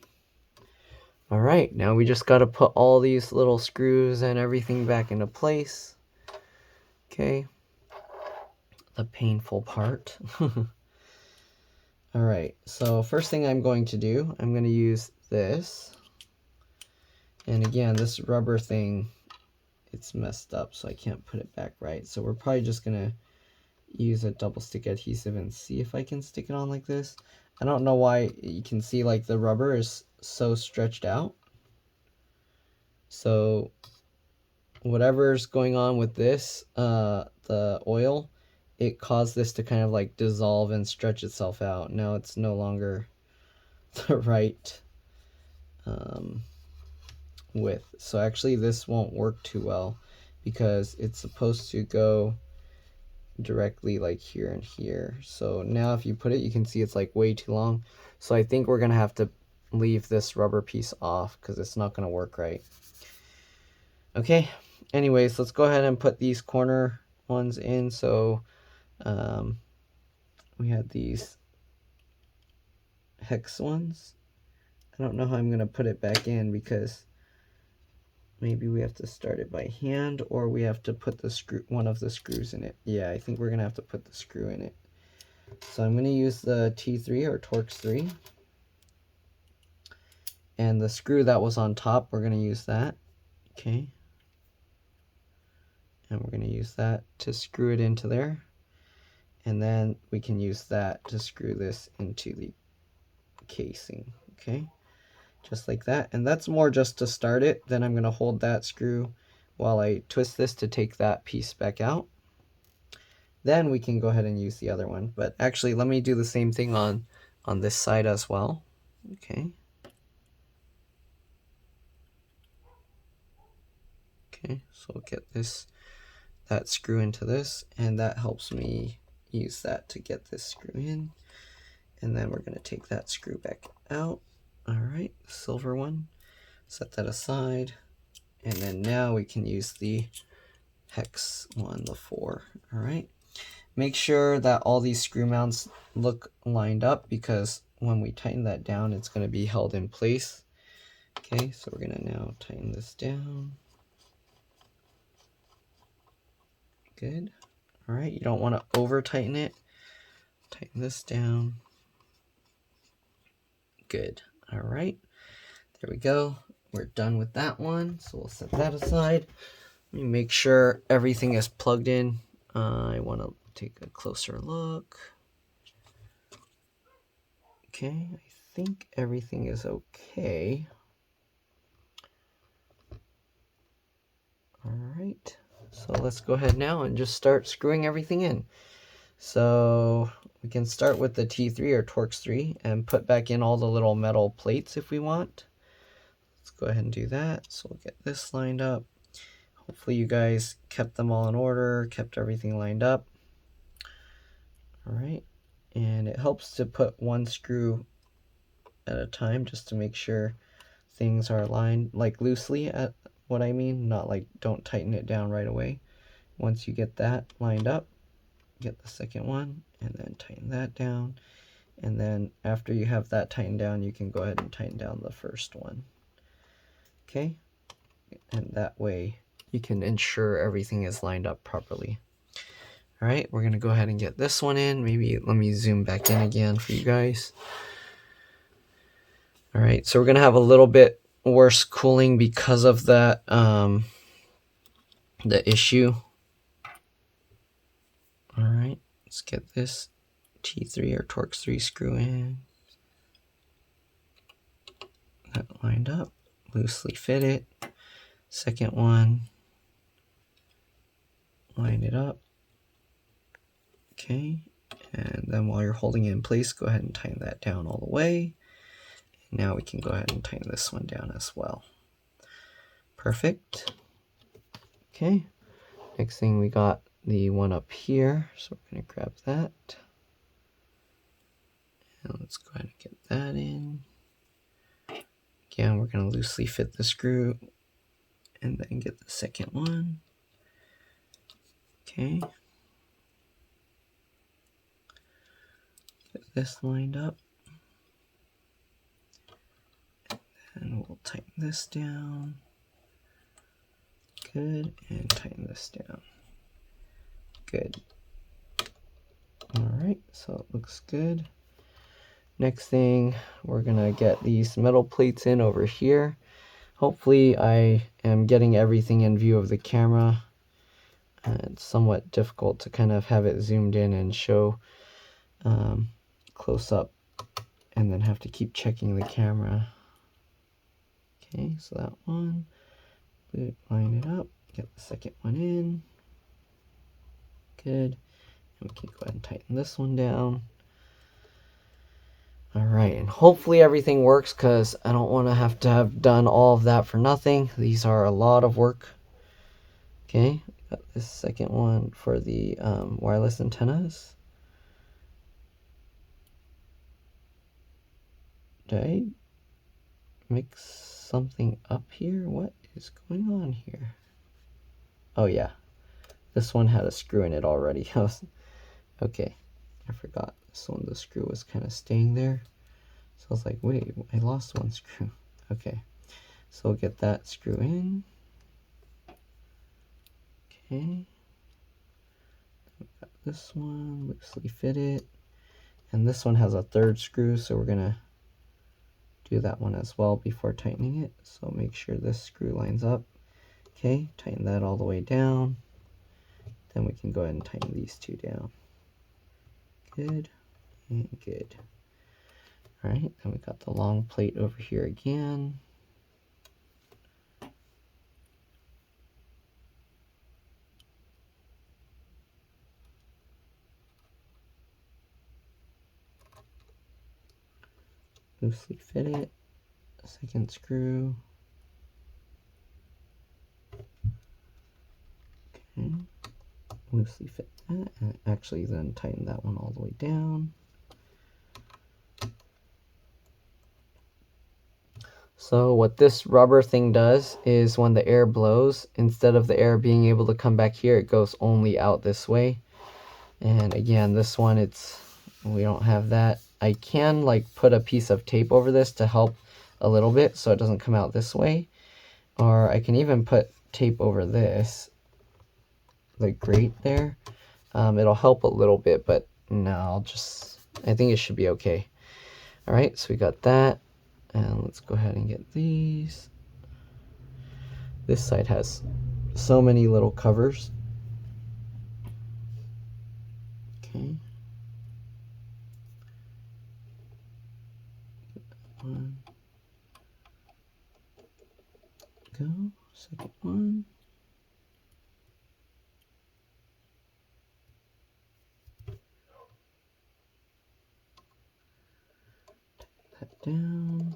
S1: Alright, now we just got to put all these little screws and everything back into place. Okay. The painful part. Alright, so first thing I'm going to do, I'm going to use this. And again, this rubber thing, it's messed up, so I can't put it back right. So we're probably just going to use a double stick adhesive and see if I can stick it on like this. I don't know why you can see like the rubber is so stretched out. So whatever's going on with this, the oil, it caused this to kind of like dissolve and stretch itself out. Now it's no longer the right width. So actually this won't work too well because it's supposed to go directly like here and here. So now if you put it, you can see it's like way too long. So I think we're gonna have to leave this rubber piece off because it's not gonna work right. Okay, anyways, let's go ahead and put these corner ones in. So we had these hex ones. I don't know how I'm gonna put it back in because maybe we have to start it by hand, or we have to put the screw, one of the screws in it. Yeah, I think we're gonna have to put the screw in it. So I'm gonna use the T3 or Torx 3. And the screw that was on top, we're gonna use that. Okay. And we're gonna use that to screw it into there. And then we can use that to screw this into the casing. Okay. Just like that. And that's more just to start it. Then I'm going to hold that screw while I twist this to take that piece back out. Then we can go ahead and use the other one. But actually, let me do the same thing on this side as well. Okay. Okay, so we'll get that screw into this, and that helps me use that to get this screw in. And then we're going to take that screw back out. All right, the silver one, set that aside. And then now we can use the hex one, the 4. All right, make sure that all these screw mounts look lined up because when we tighten that down, it's going to be held in place. Okay, so we're going to now tighten this down. Good. All right, you don't want to over tighten it. Tighten this down. Good. All right, there we go. We're done with that one, so we'll set that aside. Let me make sure everything is plugged in. I want to take a closer look. Okay, I think everything is okay. All right, so let's go ahead now and just start screwing everything in. So we can start with the T3 or Torx 3 and put back in all the little metal plates if we want. Let's go ahead and do that. So we'll get this lined up. Hopefully you guys kept them all in order, kept everything lined up. All right, and it helps to put one screw at a time just to make sure things are aligned like loosely, at what I mean, not like don't tighten it down right away. Once you get that lined up, get the second one, and then tighten that down. And then after you have that tightened down, you can go ahead and tighten down the first one. Okay, and that way you can ensure everything is lined up properly. All right, we're gonna go ahead and get this one in. Maybe let me zoom back in again for you guys. All right, so we're gonna have a little bit worse cooling because of that, the issue. All right, let's get this T3 or Torx 3 screw in. That lined up, loosely fit it. Second one, line it up. Okay, and then while you're holding it in place, go ahead and tighten that down all the way. Now we can go ahead and tighten this one down as well. Perfect. Okay, next thing we got the one up here, so we're going to grab that. And let's go ahead and get that in. Again, we're going to loosely fit the screw and then get the second one. Okay. Get this lined up. And we'll tighten this down. Good, and tighten this down. Good. Alright, so it looks good. Next thing, we're gonna get these metal plates in over here. Hopefully I am getting everything in view of the camera. It's somewhat difficult to kind of have it zoomed in and show close up and then have to keep checking the camera. Okay, so that one, line it up, get the second one in. Good. And we can go ahead and tighten this one down. All right, and hopefully everything works because I don't want to have done all of that for nothing. These are a lot of work. Okay, got this second one for the wireless antennas. Did I mix something up here? What is going on here? Oh yeah, this one had a screw in it already. Okay, I forgot. This one, the screw was kind of staying there. So I was like, wait, I lost one screw. Okay, so we'll get that screw in. Okay. Got this one, loosely fit it. And this one has a third screw, so we're gonna do that one as well before tightening it. So make sure this screw lines up. Okay, tighten that all the way down. Then we can go ahead and tighten these two down. Good and good. All right, then we got the long plate over here again. Loosely fit it. Second screw. Okay, loosely fit that, and actually then tighten that one all the way down. So what this rubber thing does is when the air blows, instead of the air being able to come back here, it goes only out this way. And again, this one, we don't have that. I can like put a piece of tape over this to help a little bit so it doesn't come out this way. Or I can even put tape over this, the grate there. It'll help a little bit, but no, I think it should be okay. All right, so we got that. And let's go ahead and get these. This side has so many little covers. Okay. One. Go. Second one. Tighten that down.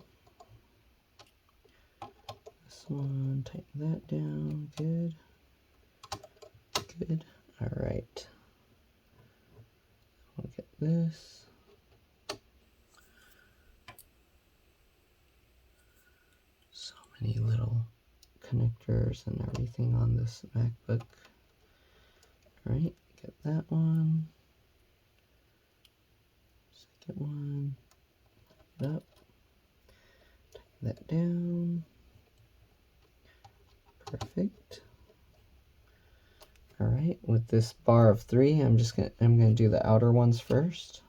S1: This one, tighten that down. Good. Good. All right. I'll get this. So many little connectors and everything on this MacBook. All right, get that one. second one, up, tighten that down, perfect. All right, with this bar of 3, I'm gonna do the outer ones first.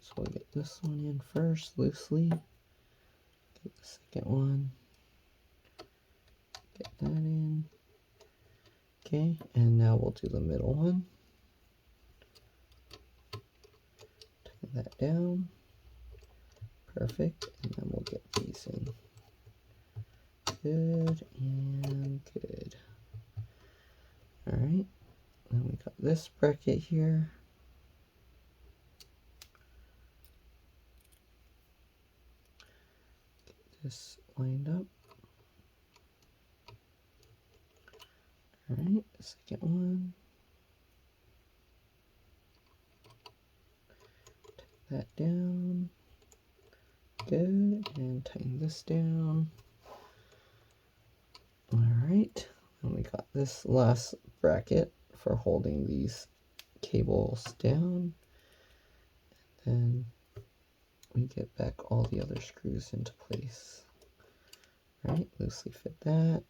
S1: So we'll get this one in first, loosely. Get the second one. Get that in. Okay, and now we'll do the middle one. Tighten that down. Perfect, and then we'll get these in. Good and good. All right, then we got this bracket here. Get this lined up. All right, second one. Tighten that down. Good, and tighten this down. All right, and we got this last bracket for holding these cables down. And then we get back all the other screws into place. All right, loosely fit that.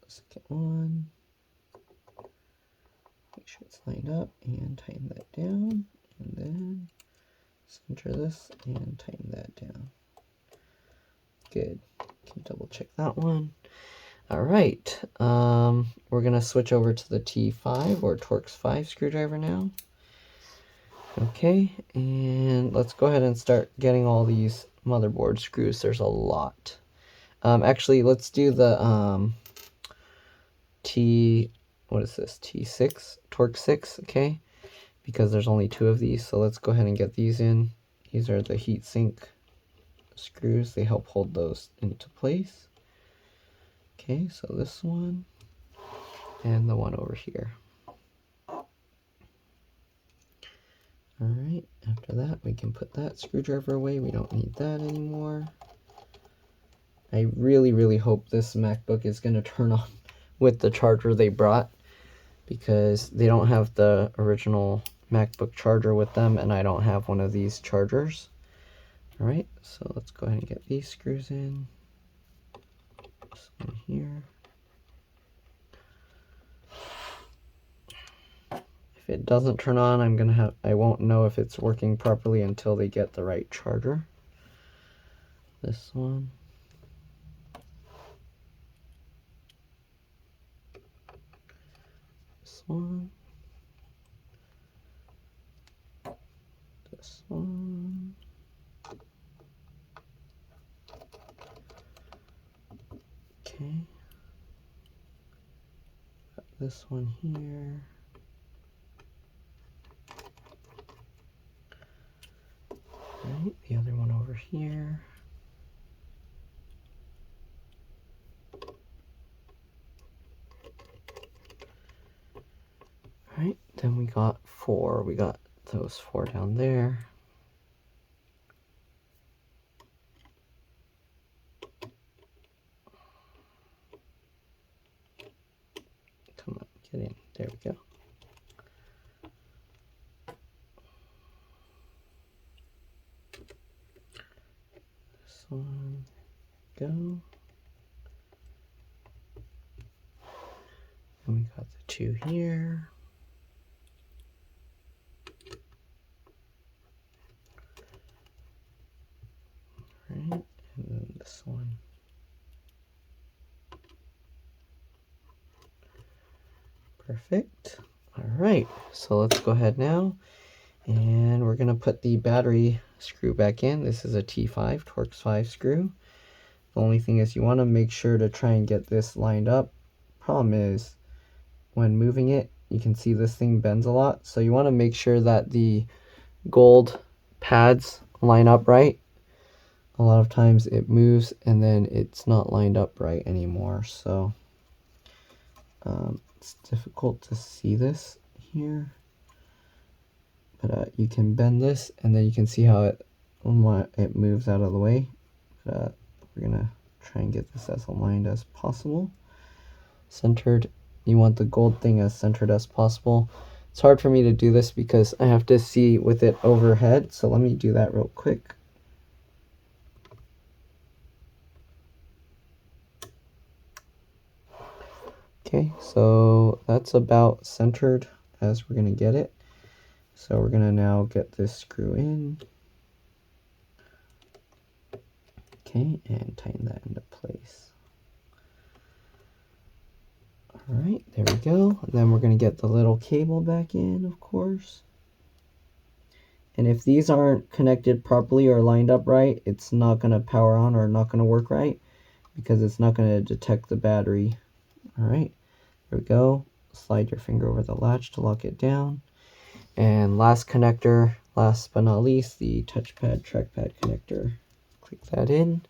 S1: Second one. Make sure it's lined up and tighten that down. And then center this and tighten that down. Good. Can double check that one. All right. We're going to switch over to the T5 or Torx 5 screwdriver now. Okay, and let's go ahead and start getting all these motherboard screws. There's a lot. Actually, let's do the what is this? T6, Torx 6, okay? Because there's only 2 of these, so let's go ahead and get these in. These are the heatsink screws. They help hold those into place. Okay, so this one and the one over here. All right, after that, we can put that screwdriver away. We don't need that anymore. I really, really hope this MacBook is going to turn on with the charger they brought, because they don't have the original MacBook charger with them, and I don't have one of these chargers. All right, so let's go ahead and get these screws in. This one here. If it doesn't turn on, I won't know if it's working properly until they get the right charger. This one. This one. This one. Okay. Got this one here. Right, the other one over here. Right, then we got 4. We got those 4 down there. Come on, get in. There we go. This one, go. And we got the 2 here. Right, and then this one. Perfect. All right, so let's go ahead now, and we're gonna put the battery screw back in. This is a T5 Torx 5 screw. The only thing is you want to make sure to try and get this lined up. Problem is, when moving it, you can see this thing bends a lot, so you want to make sure that the gold pads line up right. A lot of times it moves and then it's not lined up right anymore, so it's difficult to see this here, but you can bend this and then you can see how it moves out of the way. But we're gonna try and get this as aligned as possible. Centered. You want the gold thing as centered as possible. It's hard for me to do this because I have to see with it overhead, so let me do that real quick. Okay, so that's about centered as we're going to get it. So we're going to now get this screw in. Okay, and tighten that into place. Alright, there we go. And then we're going to get the little cable back in, of course. And if these aren't connected properly or lined up right, it's not going to power on or not going to work right because it's not going to detect the battery. Alright, there we go. Slide your finger over the latch to lock it down. And last connector, last but not least, the touchpad trackpad connector. Click that in.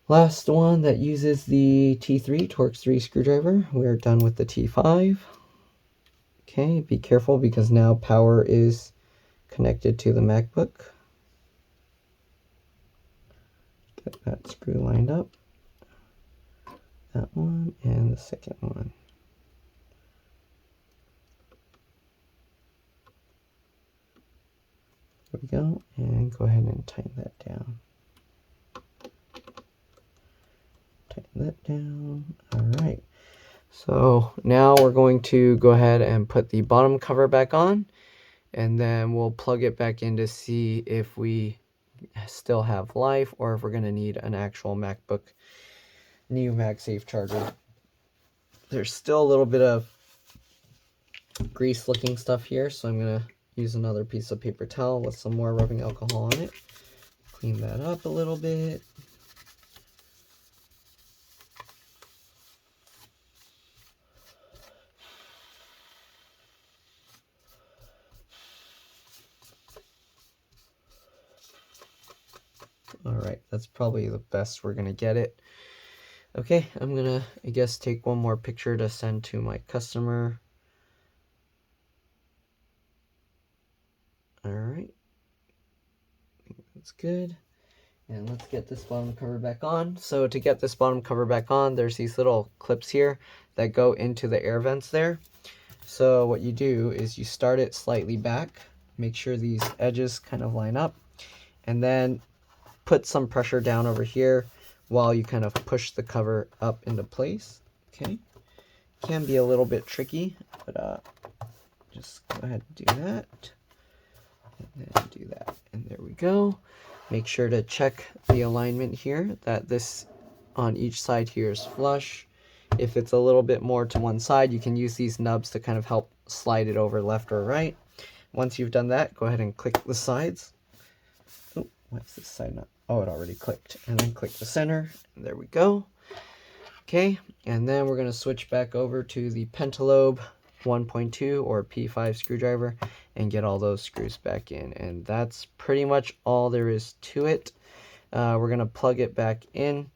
S1: Last one that uses the T3 Torx 3 screwdriver. We're done with the T5. Okay, be careful because now power is connected to the MacBook. Get that screw lined up. That one and the second one. There we go, and go ahead and tighten that down. Tighten that down. All right. So now we're going to go ahead and put the bottom cover back on, and then we'll plug it back in to see if we still have life or if we're going to need an actual MacBook new MagSafe charger. There's still a little bit of grease looking stuff here, so I'm going to use another piece of paper towel with some more rubbing alcohol on it. Clean that up a little bit. Alright, that's probably the best we're going to get it. Okay, I'm going to, I guess, take one more picture to send to my customer. Alright, I think that's good. And let's get this bottom cover back on. So to get this bottom cover back on, there's these little clips here that go into the air vents there. So what you do is you start it slightly back, make sure these edges kind of line up, and then put some pressure down over here while you kind of push the cover up into place. Okay, can be a little bit tricky, but just go ahead and do that, and then do that, and there we go. Make sure to check the alignment here, that this on each side here is flush. If it's a little bit more to one side, you can use these nubs to kind of help slide it over left or right. Once you've done that, go ahead and click the sides. Oh, why is this side not? Oh, it already clicked. And then click the center, and there we go. Okay, and then we're going to switch back over to the Pentalobe 1.2 or P5 screwdriver and get all those screws back in. And that's pretty much all there is to it. We're going to plug it back in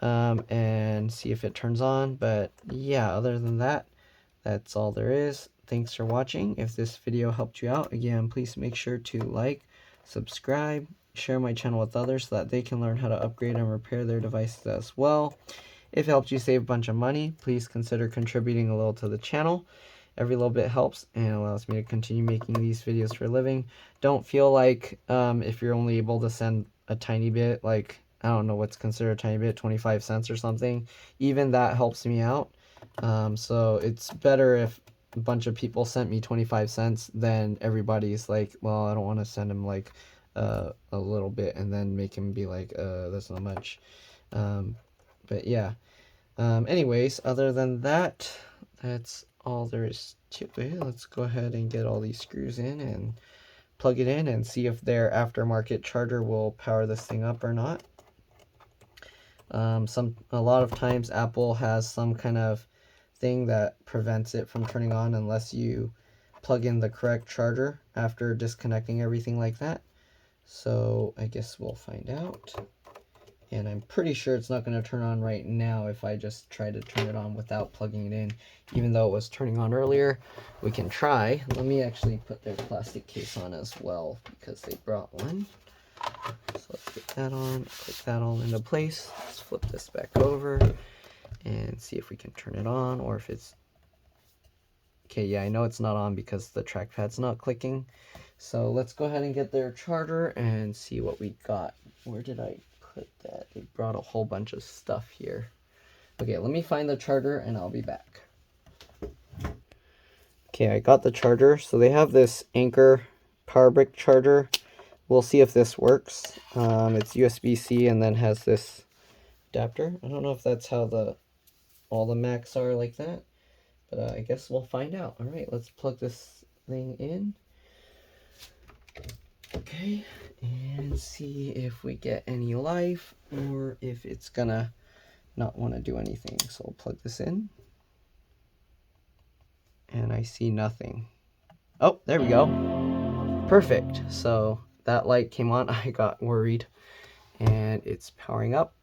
S1: and see if it turns on. But yeah, other than that, that's all there is. Thanks for watching. If this video helped you out, again, please make sure to like, subscribe, share my channel with others so that they can learn how to upgrade and repair their devices as well. If it helped you save a bunch of money, please consider contributing a little to the channel. Every little bit helps and allows me to continue making these videos for a living. Don't feel like if you're only able to send a tiny bit, like, I don't know what's considered a tiny bit, 25 cents or something, even that helps me out. So it's better if a bunch of people sent me 25 cents than everybody's like, well, I don't want to send him like a little bit and then make him be like, that's not much. But yeah, anyways, other than that, that's all there is to it. Let's go ahead and get all these screws in and plug it in and see if their aftermarket charger will power this thing up or not. A lot of times Apple has some kind of thing that prevents it from turning on unless you plug in the correct charger after disconnecting everything like that. So I guess we'll find out. And I'm pretty sure it's not going to turn on right now if I just try to turn it on without plugging it in. Even though it was turning on earlier, we can try. Let me actually put their plastic case on as well because they brought one. So let's get that on, click that all into place. Let's flip this back over and see if we can turn it on, or if it's, okay, yeah, I know it's not on because the trackpad's not clicking. So let's go ahead and get their charger and see what we got. Where did I put that? They brought a whole bunch of stuff here. Okay, let me find the charger and I'll be back. Okay, I got the charger. So they have this Anchor power brick charger. We'll see if this works. It's USB-C and then has this adapter. I don't know if that's how all the Macs are like that, but I guess we'll find out. All right, let's plug this thing in. Okay, and see if we get any life or if it's gonna not want to do anything. So I'll plug this in. And I see nothing. Oh, there we go. Perfect. So that light came on. I got worried. And it's powering up.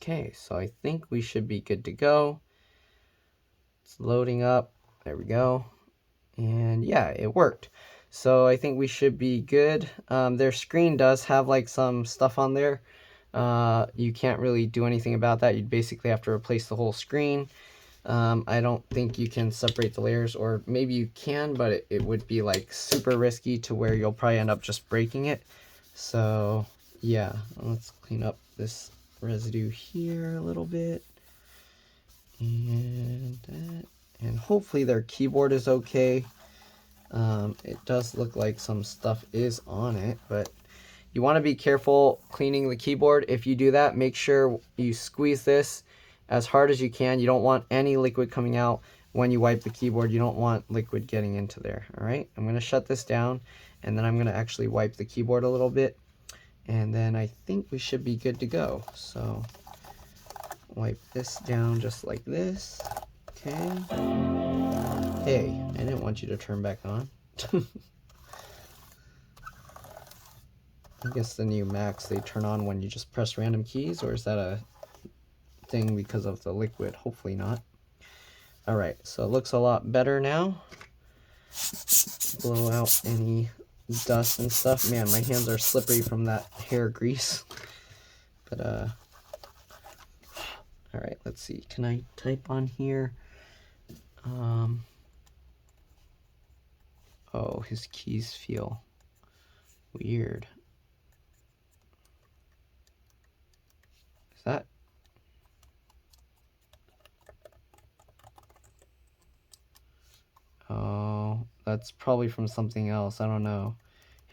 S1: Okay, so I think we should be good to go. It's loading up. There we go. And yeah, it worked. So I think we should be good. Their screen does have like some stuff on there. You can't really do anything about that. You'd basically have to replace the whole screen. I don't think you can separate the layers, or maybe you can, but it would be like super risky to where you'll probably end up just breaking it. So yeah, let's clean up this residue here a little bit. And that, and hopefully their keyboard is okay. It does look like some stuff is on it, but you want to be careful cleaning the keyboard. If you do that, make sure you squeeze this as hard as you can. You don't want any liquid coming out when you wipe the keyboard. You don't want liquid getting into there. All right, I'm going to shut this down, and then I'm going to actually wipe the keyboard a little bit, and then I think we should be good to go. So wipe this down just like this. Okay. Hey, I didn't want you to turn back on. I guess the new Macs, they turn on when you just press random keys, or is that a thing because of the liquid? Hopefully not. All right, so it looks a lot better now. Blow out any dust and stuff. Man, my hands are slippery from that hair grease. But all right, let's see. Can I type on here? Oh, his keys feel weird. Is that? Oh, that's probably from something else. I don't know.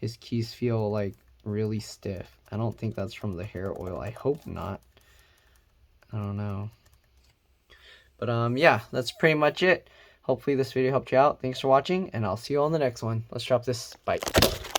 S1: His keys feel like really stiff. I don't think that's from the hair oil. I hope not. I don't know. But yeah, that's pretty much it. Hopefully this video helped you out. Thanks for watching, and I'll see you on the next one. Let's drop this. Bye.